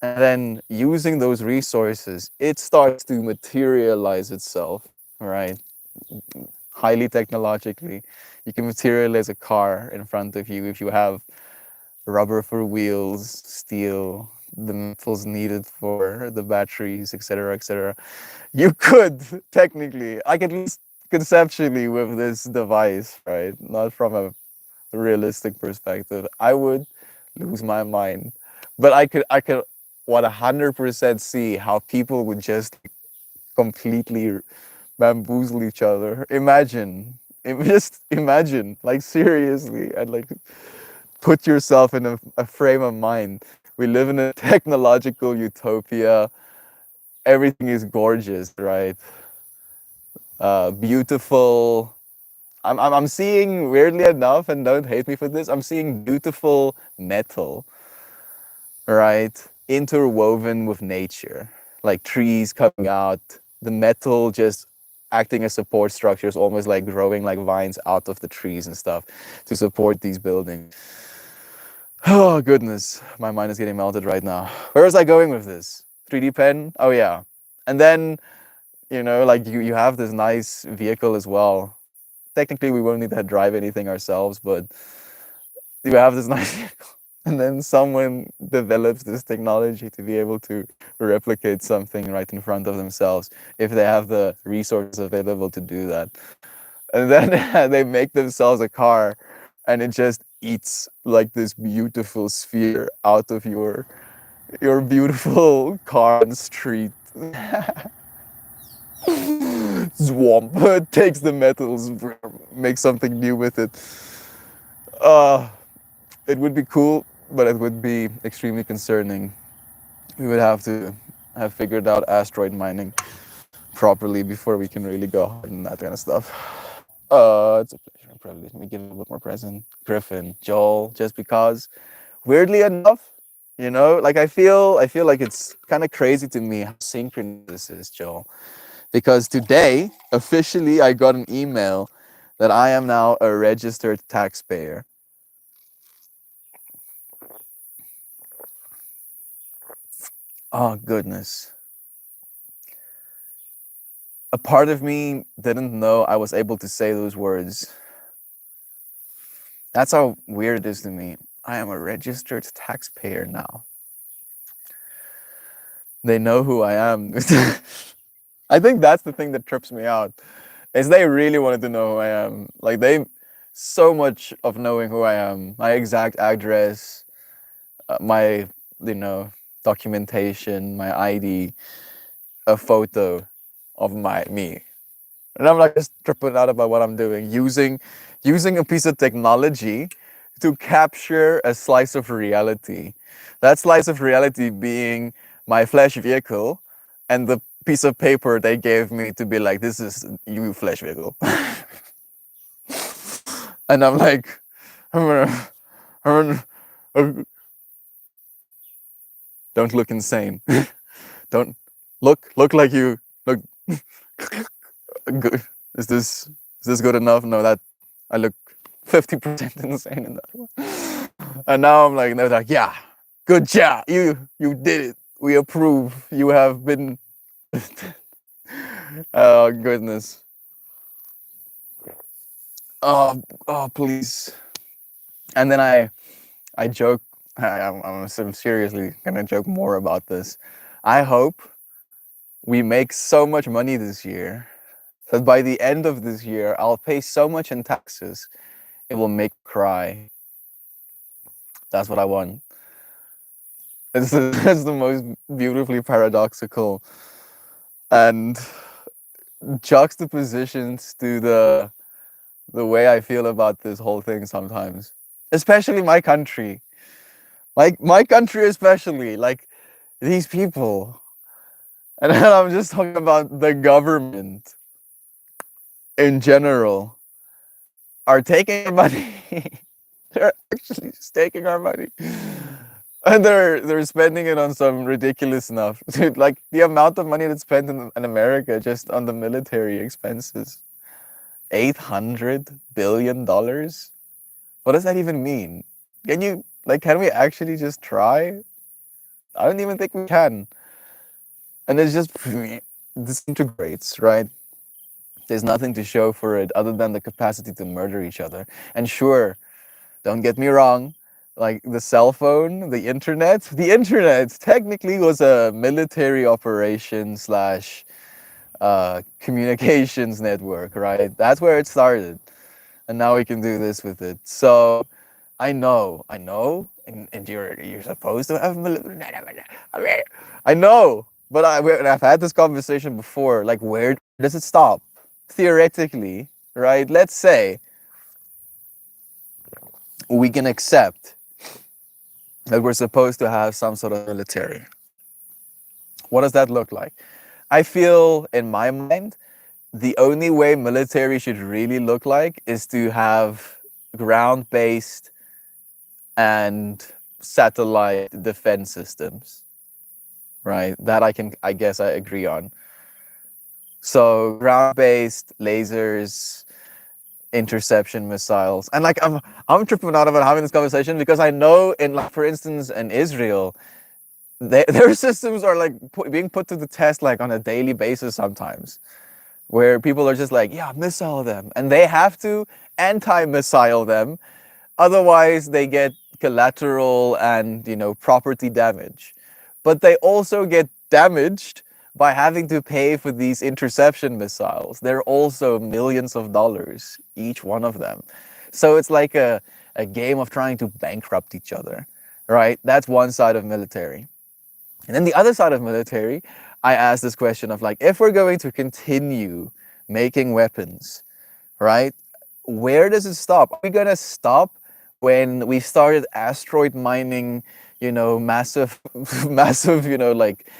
And then using those resources, it starts to materialize itself, right? Highly technologically. You can materialize a car in front of you if you have rubber for wheels, steel, the metals needed for the batteries, etc., etc. You could technically, like at least conceptually, with this device, right? Not from a realistic perspective, I would lose my mind. But I could 100% see how people would just completely bamboozle each other. Just imagine, like seriously, I'd like put yourself in a frame of mind. We live in a technological utopia. Everything is gorgeous, right? Beautiful. I'm seeing, weirdly enough, and don't hate me for this, I'm seeing beautiful metal, right? Interwoven with nature, like trees coming out, the metal just acting as support structures, almost like growing like vines out of the trees and stuff to support these buildings. Oh goodness, my mind is getting melted right now. Where was I going with this? 3D pen? Oh yeah. And then, you know, like you have this nice vehicle as well. Technically, we won't need to drive anything ourselves, but you have this nice vehicle. And then someone develops this technology to be able to replicate something right in front of themselves if they have the resources available to do that. And then they make themselves a car, and it just eats like this beautiful sphere out of your beautiful car and street. Swamp takes the metals, makes something new with it. Uh, it would be cool, but it would be extremely concerning. We would have to have figured out asteroid mining properly before we can really go hard on that kind of stuff. It's a pleasure and privilege. Let me give a little bit more present. Griffin, Joel, just because. Weirdly enough, like I feel like it's kind of crazy to me how synchronous this is, Joel. Because today, officially, I got an email that I am now a registered taxpayer. Oh, goodness. A part of me didn't know I was able to say those words. That's how weird it is to me. I am a registered taxpayer now. They know who I am. I think that's the thing that trips me out. Is they really wanted to know who I am. Like they so much of knowing who I am, my exact address, my documentation, my ID, a photo of me. And I'm like just tripping out about what I'm doing, using a piece of technology to capture a slice of reality. That slice of reality being my flesh vehicle and the piece of paper they gave me to be like, this is you flesh vehicle. And I'm like, I'm gonna, don't look insane. Don't look like you look good. Is this good enough? No, that I look 50% insane in that one. And now I'm like, they're like, yeah, good job. You did it. We approve. You have been. Oh goodness. Oh please. And then I joke. I'm seriously gonna joke more about this. I hope we make so much money this year that by the end of this year, I'll pay so much in taxes, it will make me cry. That's what I want. It's the most beautifully paradoxical and juxtapositions to the way I feel about this whole thing sometimes. Especially my country. Like my country especially. Like these people. And then I'm just talking about the government in general are taking our money. They're actually just taking our money. And they're spending it on some ridiculous stuff. Dude, like the amount of money that's spent in America just on the military expenses. $800 billion? What does that even mean? Can we actually just try? I don't even think we can. And it's just disintegrates, right? There's nothing to show for it other than the capacity to murder each other. And sure, don't get me wrong, like the cell phone, the internet technically was a military operation slash communications network, right? That's where it started. And now we can do this with it. So I know, and you're supposed to have I know, but I've had this conversation before. Like, where does it stop? Theoretically, right? Let's say we can accept that we're supposed to have some sort of military. What does that look like? I feel, in my mind, the only way military should really look like is to have ground-based and satellite defense systems, right? That I guess I agree on. So ground-based lasers, interception missiles, and like I'm tripping out about having this conversation because I know in, like, for instance, in Israel, their systems are like being put to the test like on a daily basis sometimes, where people are just like, yeah, missile them, and they have to anti-missile them, otherwise they get collateral and property damage. But they also get damaged by having to pay for these interception missiles. They're also millions of dollars each one of them. So it's like a game of trying to bankrupt each other, right? That's one side of military. And then the other side of military, I asked this question of like, if we're going to continue making weapons, right? Where does it stop? Are we gonna stop when we started asteroid mining, massive, massive, like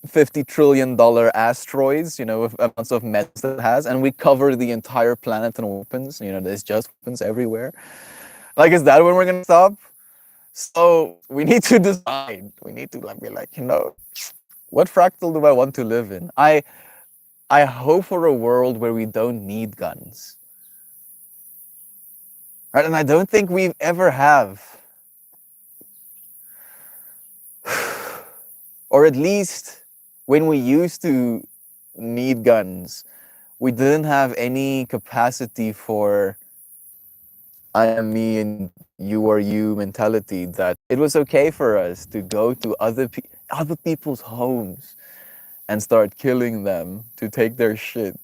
$50 trillion asteroids, with amounts of metals that it has, and we cover the entire planet in weapons? There's just weapons everywhere. Like, is that when we're gonna stop? So we need to decide. We need to like be like, what fractal do I want to live in? I hope for a world where we don't need guns. Right? And I don't think we've ever have. Or at least when we used to need guns, we didn't have any capacity for I am me and you are you mentality, that it was okay for us to go to other people's homes and start killing them to take their shit.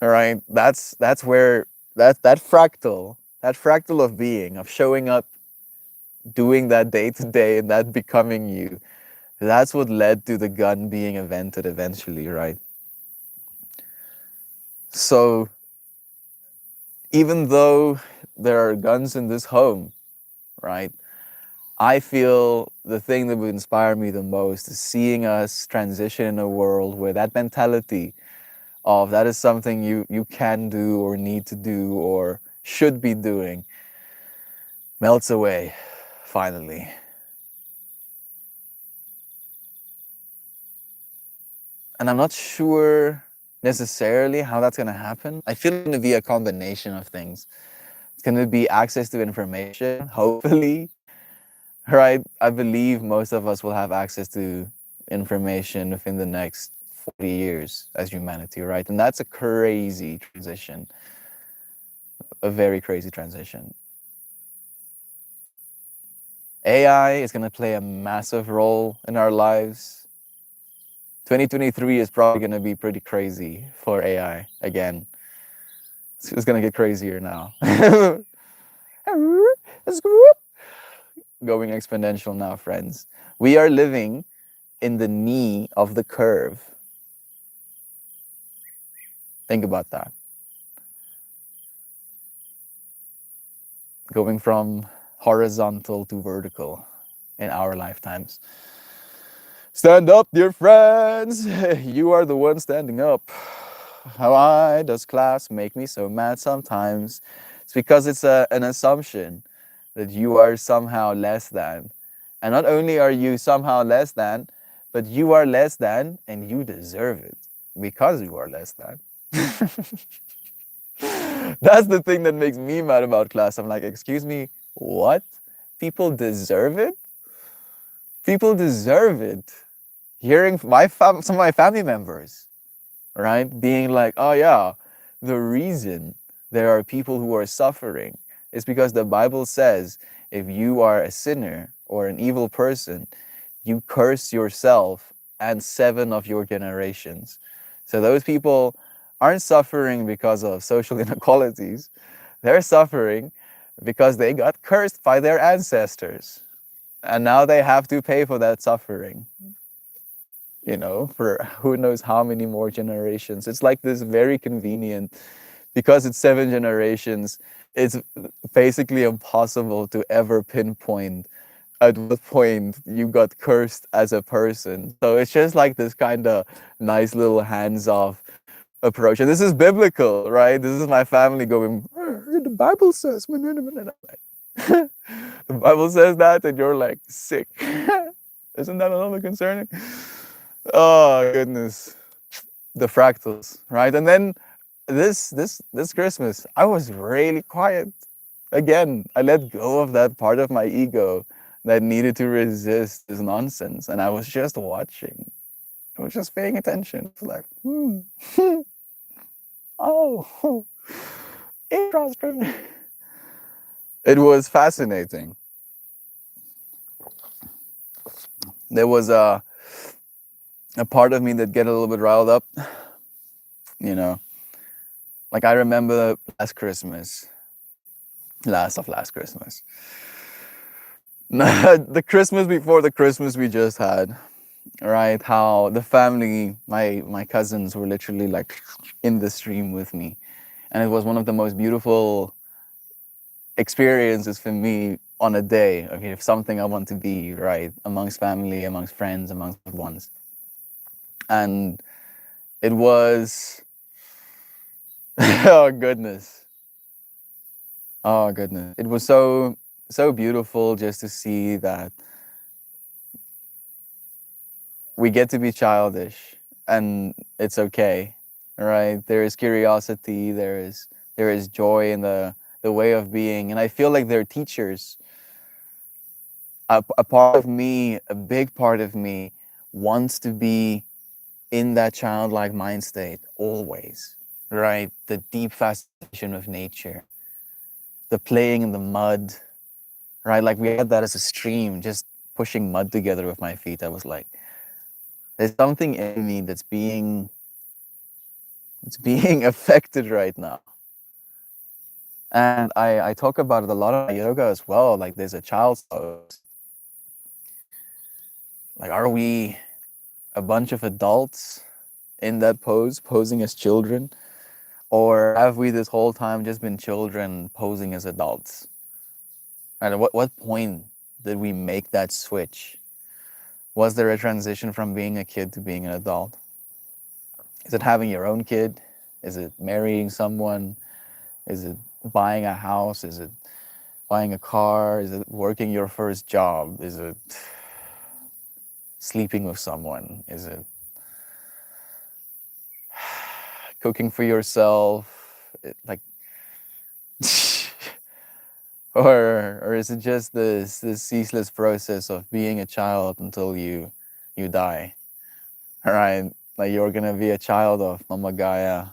All right? That's where that fractal of being, of showing up, doing that day to day and that becoming you, that's what led to the gun being invented eventually, right? So even though there are guns in this home, right, I feel the thing that would inspire me the most is seeing us transition in a world where that mentality of that is something you can do or need to do or should be doing melts away finally. And I'm not sure necessarily how that's going to happen. I feel it's going to be a combination of things. It's going to be access to information, hopefully, right? I believe most of us will have access to information within the next 40 years as humanity, right? And that's a crazy transition, a very crazy transition. AI is going to play a massive role in our lives. 2023 is probably going to be pretty crazy for AI again. It's going to get crazier now. Going exponential now, friends. We are living in the knee of the curve. Think about that. Going from horizontal to vertical in our lifetimes. Stand up, dear friends. You are the one standing up. Why does class make me so mad sometimes? It's because it's an assumption that you are somehow less than. And not only are you somehow less than, but you are less than and you deserve it because you are less than. That's the thing that makes me mad about class. I'm like, excuse me, what? People deserve it? People deserve it. Hearing some of my family members, right, being like, oh yeah, the reason there are people who are suffering is because the Bible says if you are a sinner or an evil person, you curse yourself and 7 of your generations. So those people aren't suffering because of social inequalities. They're suffering because they got cursed by their ancestors. And now they have to pay for that suffering, for who knows how many more generations. It's like this very convenient, because it's 7 generations, it's basically impossible to ever pinpoint at what point you got cursed as a person. So it's just like this kind of nice little hands-off approach. And this is biblical, right? This is my family going, the Bible says, the Bible says that, and you're like, sick. Isn't that a little bit concerning? Oh, goodness. The fractals, right? And then this Christmas, I was really quiet. Again, I let go of that part of my ego that needed to resist this nonsense. And I was just watching. I was just paying attention. It was like, oh, interesting. It was fascinating. There was a part of me that get a little bit riled up. Like I remember last Christmas, last Christmas. The Christmas before the Christmas we just had, right? How the family, my cousins were literally like in the stream with me, and it was one of the most beautiful experiences for me on a day. Okay, if something I want to be, right, amongst family, amongst friends, amongst loved ones, and it was oh goodness, oh goodness, it was so beautiful just to see that we get to be childish and it's okay, right? There is curiosity, there is joy in the way of being, and I feel like they're teachers. A part of me, a big part of me, wants to be in that childlike mind state always, right? The deep fascination with nature, the playing in the mud, right? Like we had that as a stream, just pushing mud together with my feet. I was like, there's something in me that's being affected right now. And I talk about it a lot in my yoga as well. Like there's a child's pose. Like, are we a bunch of adults in that pose, posing as children? Or have we this whole time just been children posing as adults? And at what point did we make that switch? Was there a transition from being a kid to being an adult? Is it having your own kid? Is it marrying someone? Is it buying a house? Is it buying a car? Is it working your first job? Is it sleeping with someone? Is it cooking for yourself? Like, or is it just this ceaseless process of being a child until you die? All right, like you're gonna be a child of Mama Gaia,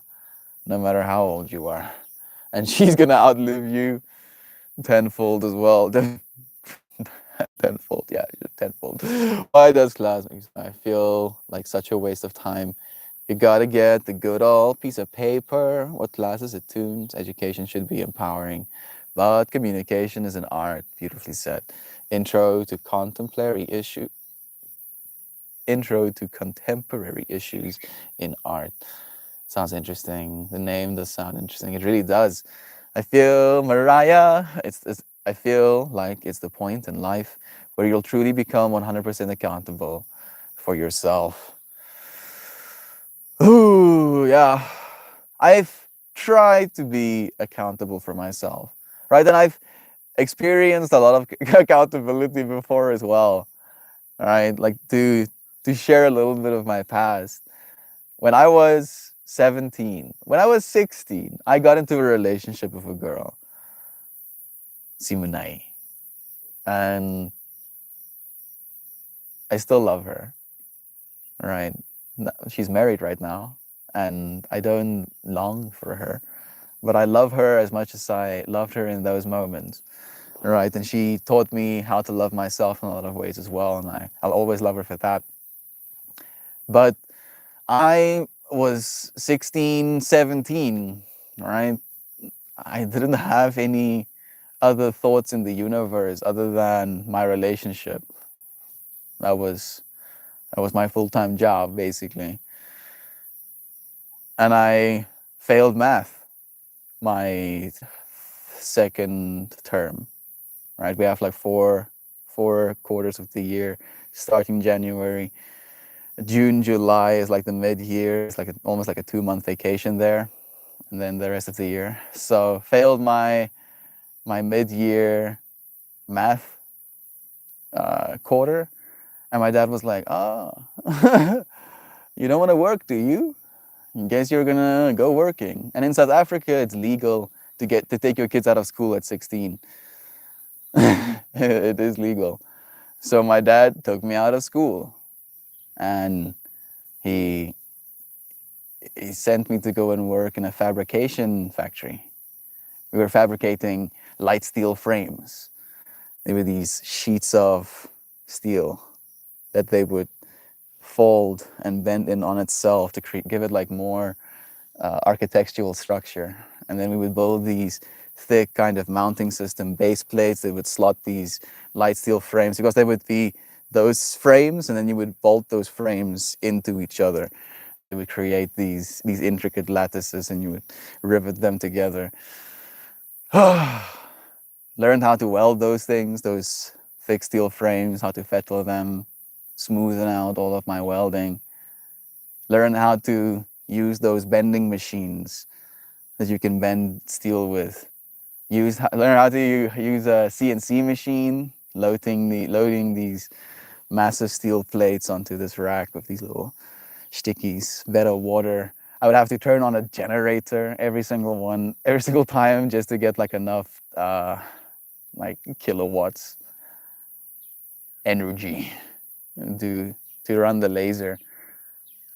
no matter how old you are, and she's gonna outlive you tenfold as well. Tenfold, yeah, tenfold. Why does class make I feel like such a waste of time? You gotta get the good old piece of paper. What classes it tunes? Education should be empowering, but communication is an art. Beautifully said. Intro to contemporary issue. Intro to contemporary issues in art. Sounds interesting. The name does sound interesting. It really does. I feel Mariah. I feel like it's the point in life where you'll truly become 100% accountable for yourself. Ooh, yeah. I've tried to be accountable for myself, right? And I've experienced a lot of accountability before as well, right? Like to share a little bit of my past. When I was 17, when I was 16, I got into a relationship with a girl, Simunai, and I still love her, right? She's married right now, and I don't long for her, but I love her as much as I loved her in those moments, right? And she taught me how to love myself in a lot of ways as well, and I'll always love her for that. But I was 16, 17, right? I didn't have any other thoughts in the universe other than my relationship. That was that was my full-time job basically. And I failed math my second term, right? We have like four quarters of the year starting January. June, July is like the mid-year. It's like almost like a 2-month vacation there, and then the rest of the year. So failed my mid-year math quarter, and my dad was like, "Oh, you don't want to work, do you? I guess you're gonna go working." And in South Africa, it's legal to take your kids out of school at 16. It is legal. So my dad took me out of school, and he he sent me to go and work in a fabrication factory. We were fabricating light steel frames. They were these sheets of steel that they would fold and bend in on itself to give it like more architectural structure. and then we would build these thick kind of mounting system base plates that would slot these light steel frames, because they would be those frames, and then you would bolt those frames into each other. It would create these intricate lattices, and you would rivet them together. Learned how to weld those things, those thick steel frames, how to fettle them, smoothen out all of my welding. Learn how to use those bending machines that you can bend steel with. Learn how to use a CNC machine, loading these massive steel plates onto this rack with these little stickies, better water. I would have to turn on a generator every single time, just to get like enough like kilowatts energy to run the laser,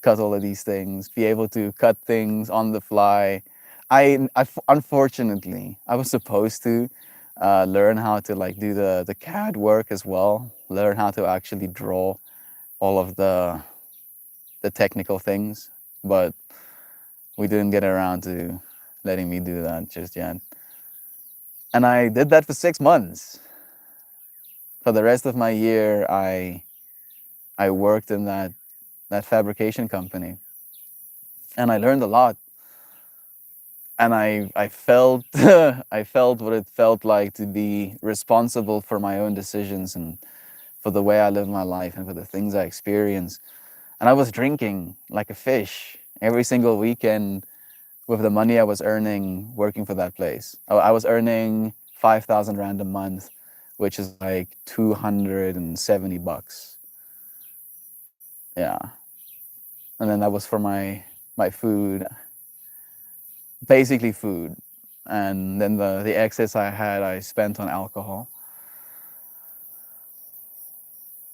cut all of these things, be able to cut things on the fly. Unfortunately, I was supposed to learn how to like do the CAD work as well, learn how to actually draw all of the technical things, but we didn't get around to letting me do that just yet. And I did that for 6 months. For the rest of my year, I worked in that fabrication company, and I learned a lot. And I felt I felt what it felt like to be responsible for my own decisions, and for the way I live my life, and for the things I experience. And I was drinking like a fish every single weekend with the money I was earning working for that place. I was earning 5,000 rand a month, which is like 270 bucks. Yeah. And then that was for my food, basically food. And then the excess I had, I spent on alcohol.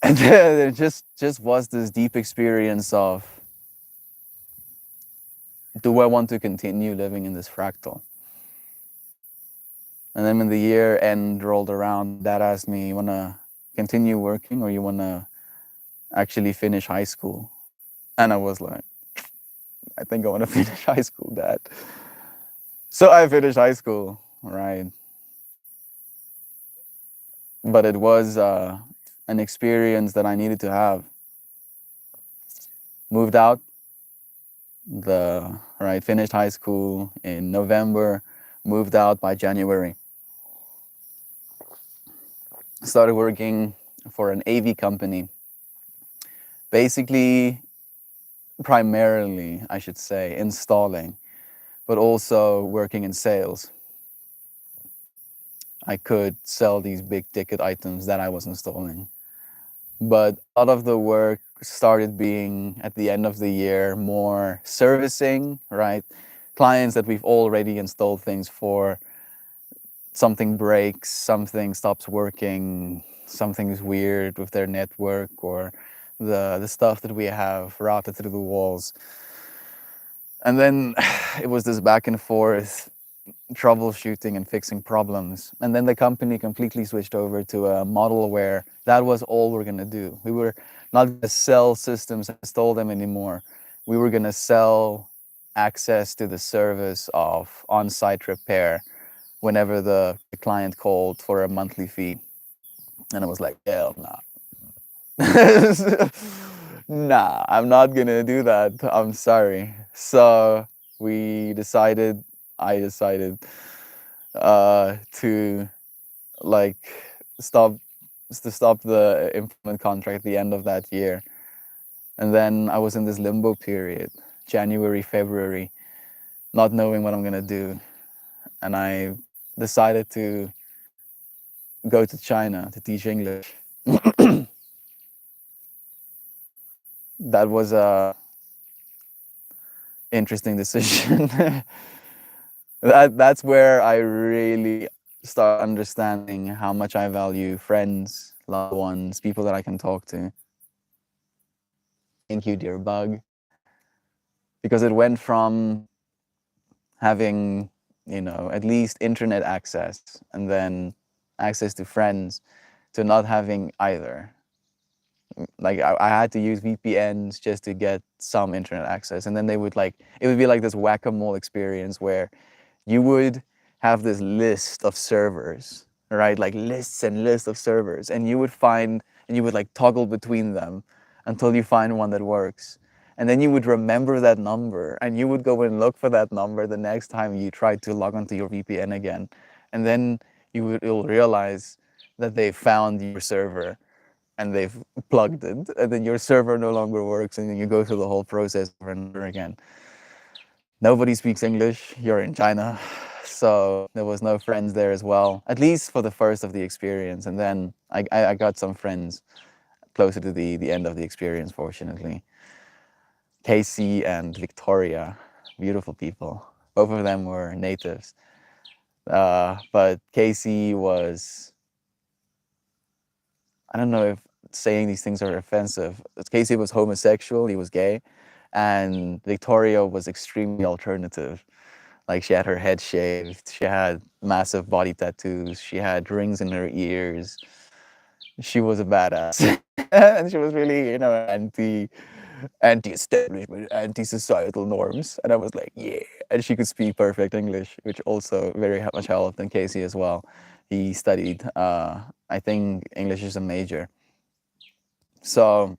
And then it just was this deep experience of, do I want to continue living in this fractal? And then when the year end rolled around, Dad asked me, you want to continue working, or you want to actually finish high school? And I was like, I think I want to finish high school, Dad. So I finished high school, right? But it was an experience that I needed to have. Moved out, finished high school in November, moved out by January. Started working for an AV company. Basically, primarily, I should say, installing, but also working in sales. I could sell these big ticket items that I was installing. But a lot of the work started being, at the end of the year, more servicing, right? Clients that we've already installed things for. Something breaks, something stops working, something's weird with their network, or the stuff that we have routed through the walls. And then it was this back and forth troubleshooting and fixing problems. And then the company completely switched over to a model where that was all we're going to do. We were not going to sell systems and install them anymore. We were going to sell access to the service of on-site repair whenever the client called for a monthly fee. And I was like, hell nah. Nah, I'm not going to do that. I'm sorry. So I decided to like stop the employment contract at the end of that year. And then I was in this limbo period, January, February, not knowing what I'm gonna do. And I decided to go to China to teach English. That was a interesting decision. That's where I really start understanding how much I value friends, loved ones, people that I can talk to. Thank you, dear bug. Because it went from having, at least internet access, and then access to friends, to not having either. Like I had to use VPNs just to get some internet access, and then it would be like this whack-a-mole experience where you would have this list of servers, right? Like lists and lists of servers, and you would find, and you would like toggle between them until you find one that works. And then you would remember that number, and you would go and look for that number the next time you tried to log onto your VPN again. And then you'll realize that they found your server and they've plugged it, and then your server no longer works, and then you go through the whole process over and over again. Nobody speaks English. You're in China, so there was no friends there as well, at least for the first of the experience. And then I got some friends closer to the end of the experience, fortunately. Casey and Victoria, beautiful people. Both of them were natives. But Casey was, I don't know if saying these things are offensive. Casey was homosexual, he was gay, and Victoria was extremely alternative. Like, she had her head shaved, she had massive body tattoos, she had rings in her ears. She was a badass. And she was really, anti-establishment, anti-societal norms. And I was like, yeah. And she could speak perfect English, which also very much helped. And Casey as well. He studied, I think English is a major. So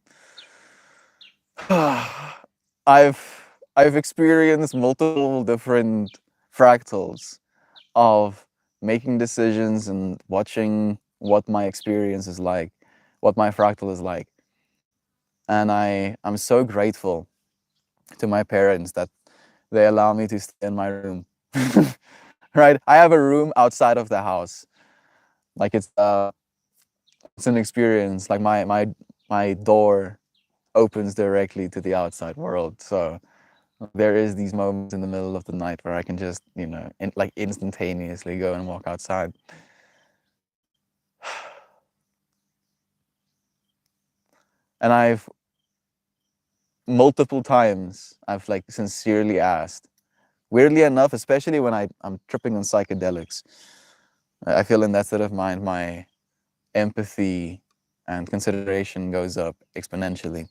I've experienced multiple different fractals of making decisions and watching what my experience is like, what my fractal is like. And I'm so grateful to my parents that they allow me to stay in my room. Right? I have a room outside of the house. Like, it's an experience. Like, my door opens directly to the outside world. So there is these moments in the middle of the night where I can just, like instantaneously go and walk outside. And I've multiple times I've like sincerely asked. Weirdly enough, especially when I'm tripping on psychedelics, I feel in that state of mind, my empathy and consideration goes up exponentially.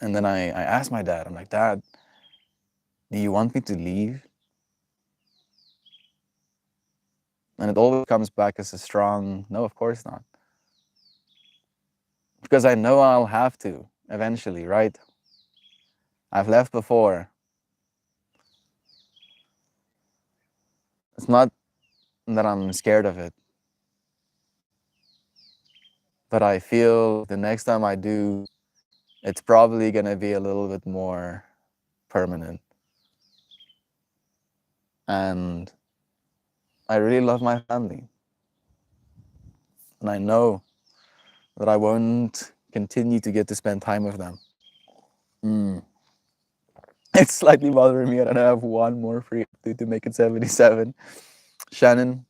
And then I asked my dad, I'm like, Dad, do you want me to leave? And it always comes back as a strong, no, of course not. Because I know I'll have to eventually, right? I've left before. It's not that I'm scared of it, but I feel the next time I do, it's probably going to be a little bit more permanent. And I really love my family. And I know that I won't continue to get to spend time with them. It's slightly bothering me, and I have one more free update to make it 77. Shannon,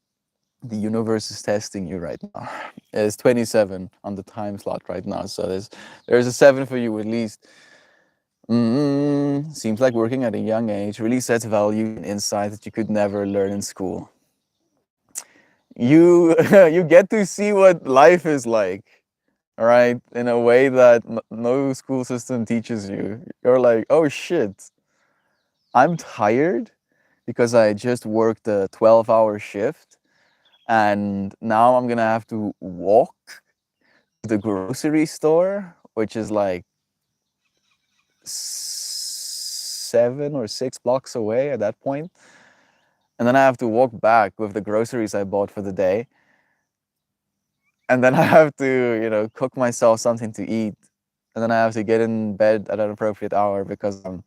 the universe is testing you right now. It's 27 on the time slot right now, so there's a 7 for you at least. Seems like working at a young age really sets value and insight that you could never learn in school. You you get to see what life is like, all right, in a way that no school system teaches you. You're like, oh shit, I'm tired because I just worked a 12-hour shift, and now I'm gonna have to walk to the grocery store, which is like 7 or 6 blocks away at that point. And then I have to walk back with the groceries I bought for the day. And then I have to, cook myself something to eat. And then I have to get in bed at an appropriate hour because I'm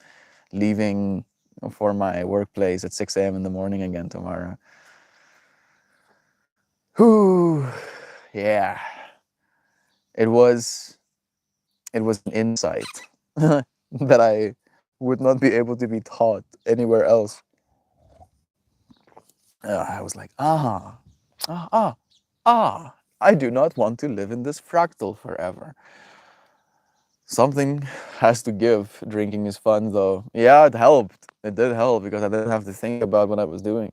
leaving for my workplace at 6 a.m. in the morning again tomorrow. Whew. Yeah. It was an insight that I would not be able to be taught anywhere else. I was like, I do not want to live in this fractal forever. Something has to give. Drinking is fun, though. Yeah, it helped. It did help because I didn't have to think about what I was doing.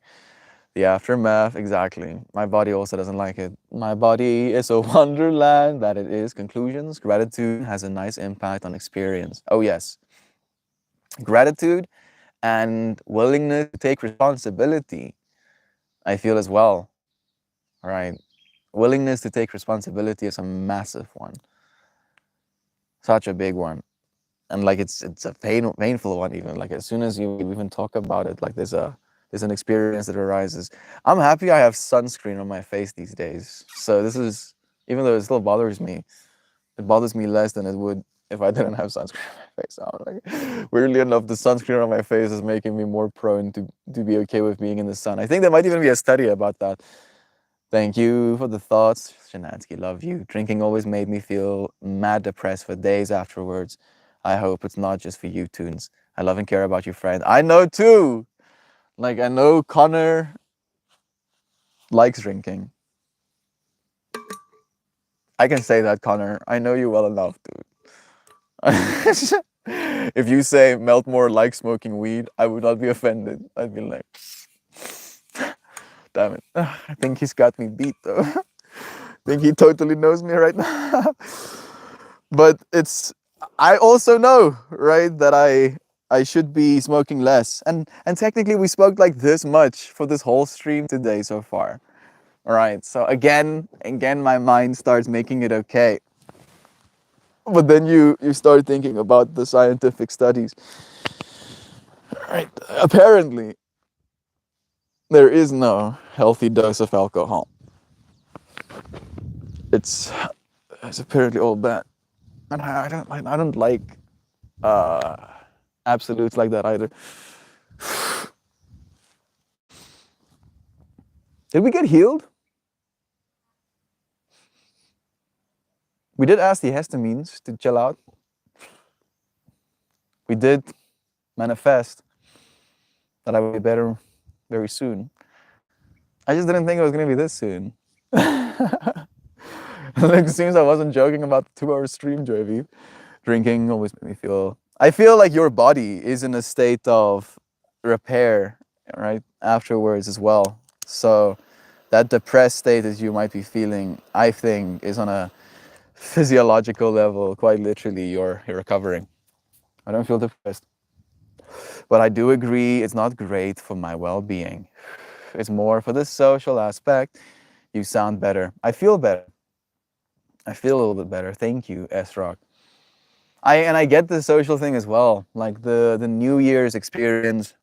The aftermath, exactly. My body also doesn't like it. My body is a wonderland that it is. Conclusions. Gratitude has a nice impact on experience. Oh, yes. Gratitude and willingness to take responsibility, I feel as well, right? Willingness to take responsibility is a massive one, such a big one. And like it's a painful one even. Like as soon as you even talk about it, like there's an experience that arises. I'm happy I have sunscreen on my face these days. So this is, even though it still bothers me, it bothers me less than it would if I didn't have sunscreen on my face. So I'm like, weirdly enough, the sunscreen on my face is making me more prone to be okay with being in the sun. I think there might even be a study about that. Thank you for the thoughts. Shanansky, love you. Drinking always made me feel mad depressed for days afterwards. I hope it's not just for you tunes. I love and care about you, friend. I know too. Like, I know Connor likes drinking. I can say that, Connor. I know you well enough, dude. If you say Meltmore likes smoking weed, I would not be offended. I'd be like, damn it. I think he's got me beat, though. I think he totally knows me right now. But I also know, right, that I should be smoking less. And technically we smoked like this much for this whole stream today so far. All right. So again my mind starts making it okay. But then you start thinking about the scientific studies. Right. Apparently there is no healthy dose of alcohol. It's apparently all bad. And I don't like uh absolutes like that either. Did we get healed? We did ask the histamines to chill out. We did manifest that I would be better very soon. I just didn't think it was going to be this soon. Like, it seems I wasn't joking about the 2-hour stream, Jovi. Drinking always made me feel... I feel like your body is in a state of repair, right, afterwards as well. So that depressed state that you might be feeling, I think, is on a physiological level. Quite literally, you're recovering. I don't feel depressed. But I do agree it's not great for my well-being. It's more for the social aspect. You sound better. I feel better. I feel a little bit better. Thank you, S-Rock. I get the social thing as well. Like the New Year's experience.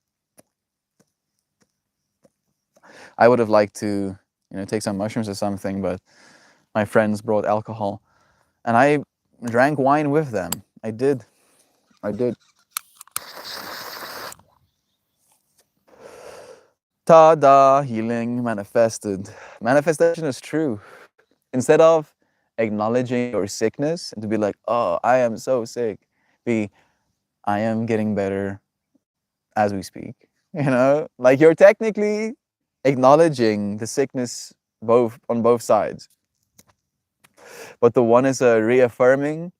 I would have liked to, take some mushrooms or something, but my friends brought alcohol. And I drank wine with them. I did. Ta-da, healing manifested. Manifestation is true. Instead of acknowledging your sickness and to be like, oh, I am so sick, be, I am getting better as we speak. Like you're technically acknowledging the sickness on both sides. But the one is a reaffirming,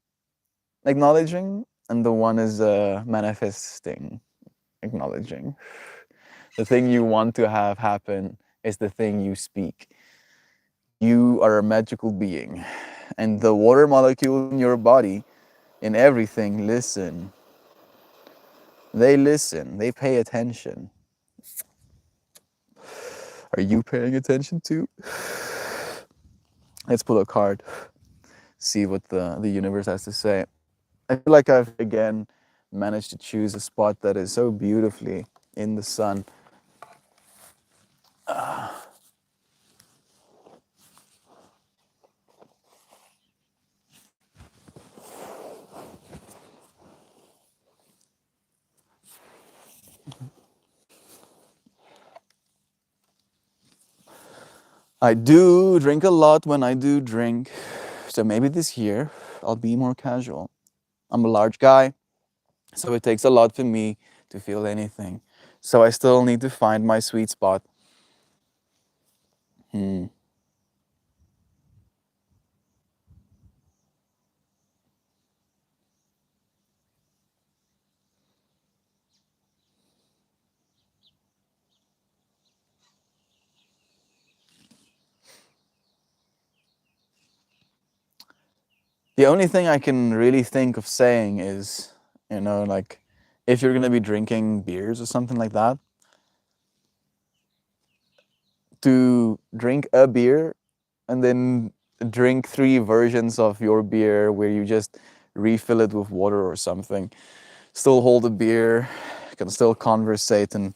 acknowledging, and the one is a manifesting, acknowledging. The thing you want to have happen is the thing you speak. You are a magical being, and the water molecules in your body, in everything, listen. They listen, they pay attention. Are you paying attention too? Let's pull a card, see what the universe has to say. I feel like I've again managed to choose a spot that is so beautifully in the sun. I do drink a lot when I do drink, so maybe this year I'll be more casual. I'm a large guy, so it takes a lot for me to feel anything. So I still need to find my sweet spot. The only thing I can really think of saying is, like, if you're gonna be drinking beers or something like that, to drink a beer and then drink three versions of your beer where you just refill it with water or something. Still hold the beer, can still conversate and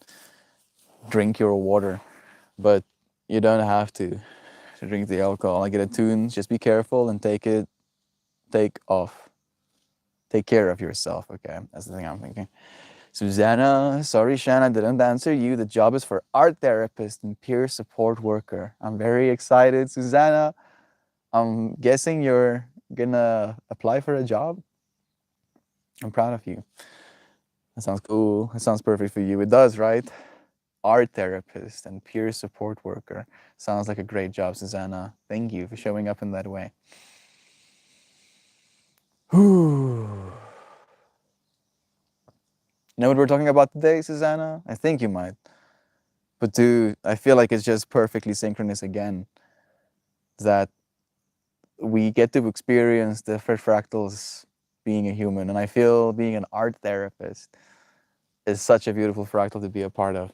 drink your water, but you don't have to drink the alcohol. Like it tunes, just be careful and take off. Take care of yourself, okay? That's the thing I'm thinking. Susanna, sorry, Shan, I didn't answer you. The job is for art therapist and peer support worker. I'm very excited, Susanna. I'm guessing you're gonna apply for a job. I'm proud of you. That sounds cool. It sounds perfect for you. It does, right? Art therapist and peer support worker. Sounds like a great job, Susanna. Thank you for showing up in that way. You know what we're talking about today, Susanna? I think you might. But dude, I feel like it's just perfectly synchronous again. That we get to experience the fractals being a human. And I feel being an art therapist is such a beautiful fractal to be a part of.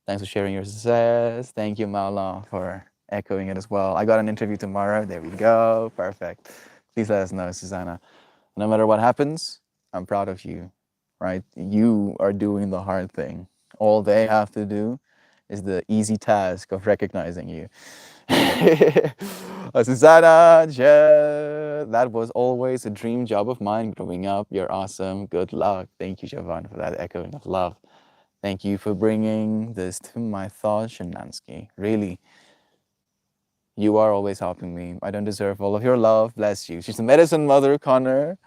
Thanks for sharing your success. Thank you, Maula, for echoing it as well. I got an interview tomorrow. There we go. Perfect. Please let us know, Susanna. No matter what happens, I'm proud of you, right? You are doing the hard thing. All they have to do is the easy task of recognizing you. Susanna, that was always a dream job of mine growing up. You're awesome. Good luck. Thank you, Javan, for that echoing of love. Thank you for bringing this to my thoughts, Shinansky. Really, you are always helping me. I don't deserve all of your love. Bless you. She's a medicine mother, Connor.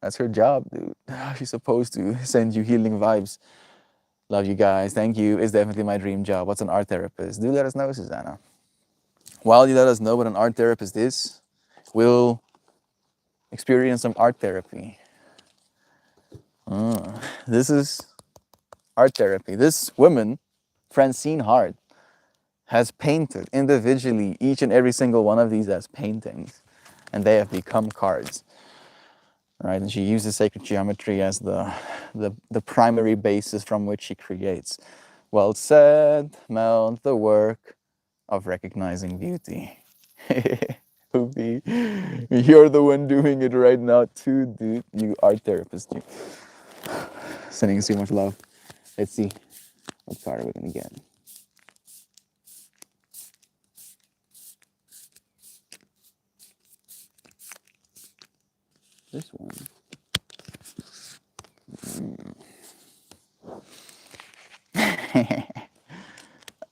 That's her job, dude. She's supposed to send you healing vibes. Love you guys. Thank you. It's definitely my dream job. What's an art therapist? Do let us know, Susanna. While you let us know what an art therapist is, we'll experience some art therapy. This is art therapy. This woman, Francine Hart, has painted individually each and every single one of these as paintings, and they have become cards. Right, and she uses sacred geometry as the primary basis from which she creates. Well said, Mel, the work of recognizing beauty. Hoopy, you're the one doing it right now too, dude. You art therapist, you. Sending you so much love. Let's see what card we're gonna get. This one.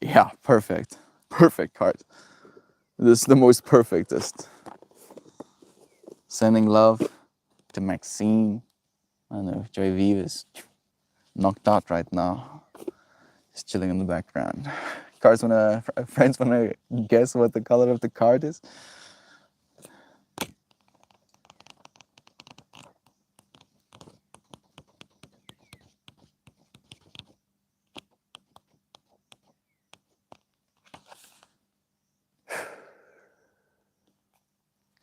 Yeah, perfect. Perfect card. This is the most perfectest. Sending love to Maxine. I don't know if Joy Vive is knocked out right now. Just chilling in the background. Friends wanna guess what the color of the card is?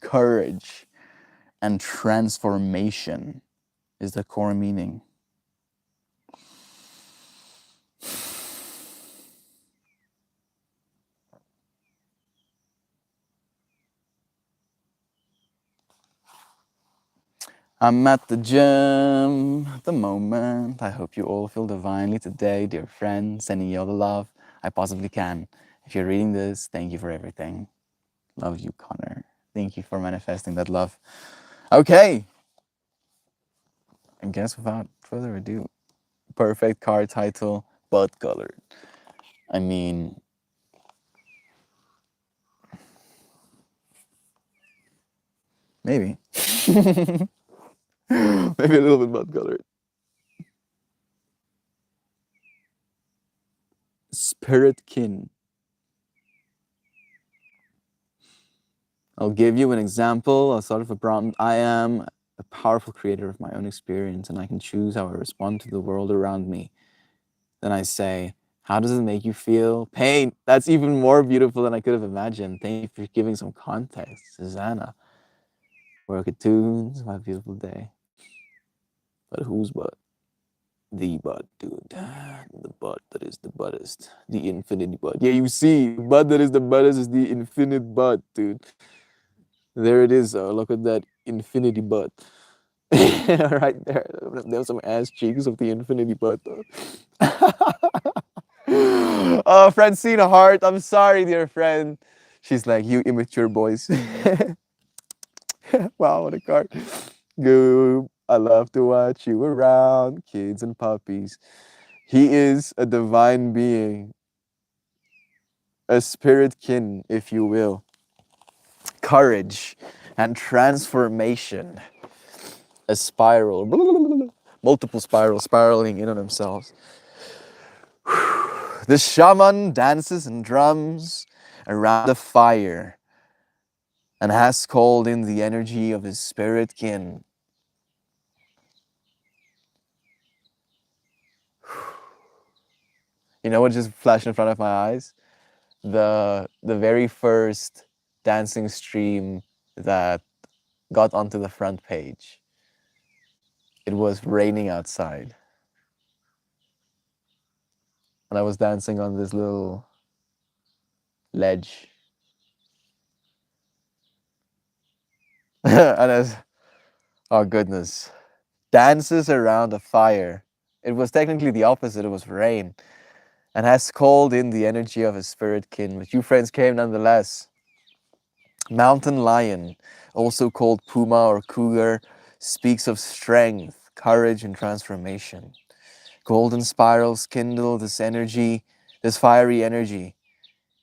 Courage and transformation is the core meaning. I'm at the gym at the moment. I hope you all feel divinely today, dear friends. Sending you all the love I possibly can. If you're reading this, thank you for everything. Love you, Connor. Thank you for manifesting that love. Okay. I guess without further ado, perfect card title, but colored. I mean, maybe. Maybe a little bit butt colored. Spirit kin. I'll give you an example. I'll start with a prompt. I am a powerful creator of my own experience, and I can choose how I respond to the world around me. Then I say, how does it make you feel? Pain. That's even more beautiful than I could have imagined. Thank you for giving some context, Susanna. Work at tunes, my beautiful day. But whose but? The butt, dude. The butt that is the buttest. The infinity butt. Yeah, you see, the butt that is the buttest is the infinite butt, dude. There it is. Look at that infinity butt. Right there. There's some ass cheeks of the infinity butt, though. Oh, Francina Hart, I'm sorry, dear friend. She's like, you immature boys. Wow, what a card. Goob, I love to watch you around, kids and puppies. He is a divine being, a spirit kin, if you will. Courage and transformation. A spiral. Multiple spirals spiraling in on themselves. The shaman dances and drums around a fire and has called in the energy of his spirit kin. You know what just flashed in front of my eyes? The very first dancing stream that got onto the front page. It was raining outside. And I was dancing on this little ledge. And as oh goodness. Dances around a fire. It was technically the opposite, it was rain. And has called in the energy of his spirit kin. But you friends came nonetheless. Mountain lion, also called puma or cougar, speaks of strength, courage, and transformation. Golden spirals kindle this energy, this fiery energy.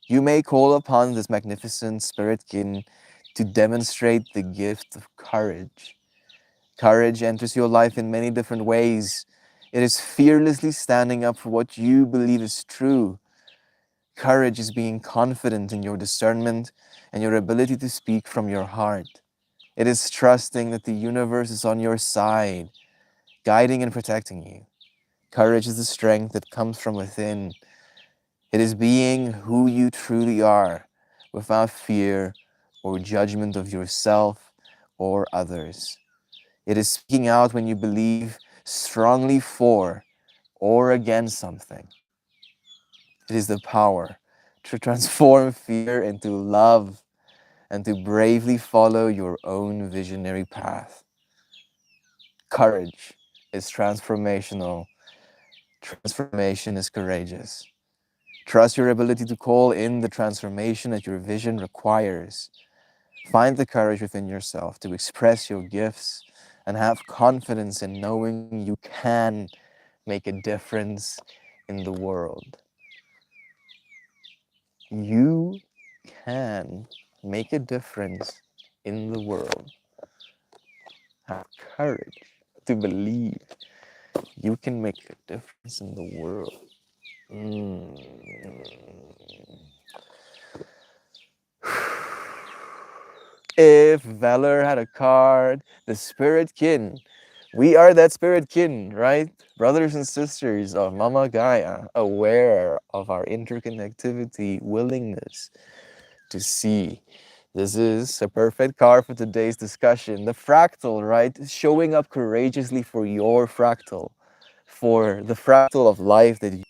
You may call upon this magnificent spirit kin to demonstrate the gift of courage. Courage enters your life in many different ways. It is fearlessly standing up for what you believe is true. Courage is being confident in your discernment and your ability to speak from your heart. It is trusting that the universe is on your side, guiding and protecting you. Courage is the strength that comes from within. It is being who you truly are, without fear or judgment of yourself or others. It is speaking out when you believe strongly for or against something. It is the power to transform fear into love and to bravely follow your own visionary path. Courage is transformational. Transformation is courageous. Trust your ability to call in the transformation that your vision requires. Find the courage within yourself to express your gifts and have confidence in knowing you can make a difference in the world. You can make a difference in the world. Have courage to believe you can make a difference in the world. If Valor had a card, the spirit kin. We are that spirit kin, right? Brothers and sisters of Mama Gaia, aware of our interconnectivity, willingness to see. This is a perfect card for today's discussion. The fractal, right? Showing up courageously for your fractal, for the fractal of life that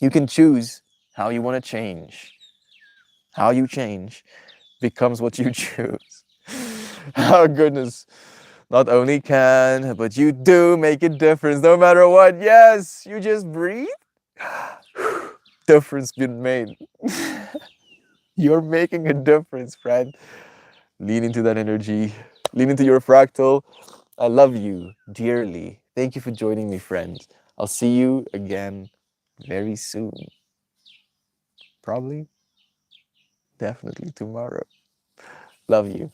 you can choose how you want to change. How you change becomes what you choose. Oh, goodness. Not only can, but you do make a difference no matter what. Yes, you just breathe. Difference been made. You're making a difference, friend. Lean into that energy. Lean into your fractal. I love you dearly. Thank you for joining me, friends. I'll see you again very soon. Probably, definitely tomorrow. Love you.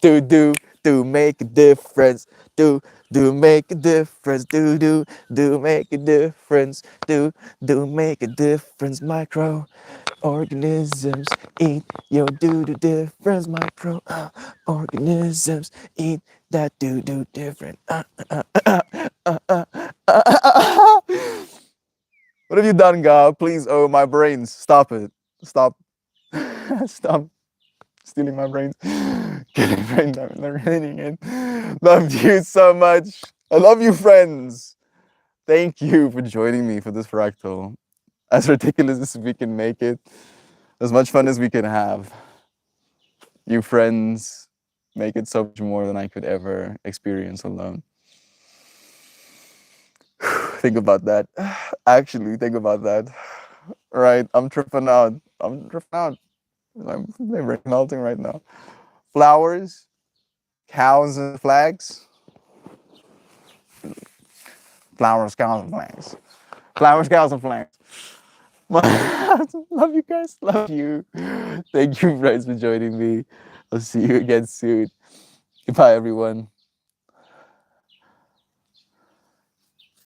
Do make a difference. Do make a difference. Do make a difference. Do make a difference. Microorganisms eat your do difference. Microorganisms eat that do different. What have you done, God? Please, oh my brains, stop it. Stop. Stop stealing my brains. Getting brain damage, learning it. Love you so much. I love you, friends. Thank you for joining me for this fractal. As ridiculous as we can make it, as much fun as we can have. You friends make it so much more than I could ever experience alone. Think about that. Actually, think about that. Right, I'm tripping out. I'm tripping out. My brain melting right now. Flowers, cows, and flags. Flowers, cows, and flags. Flowers, cows, and flags. Love you guys. Love you. Thank you guys for joining me. I'll see you again soon. Goodbye, everyone.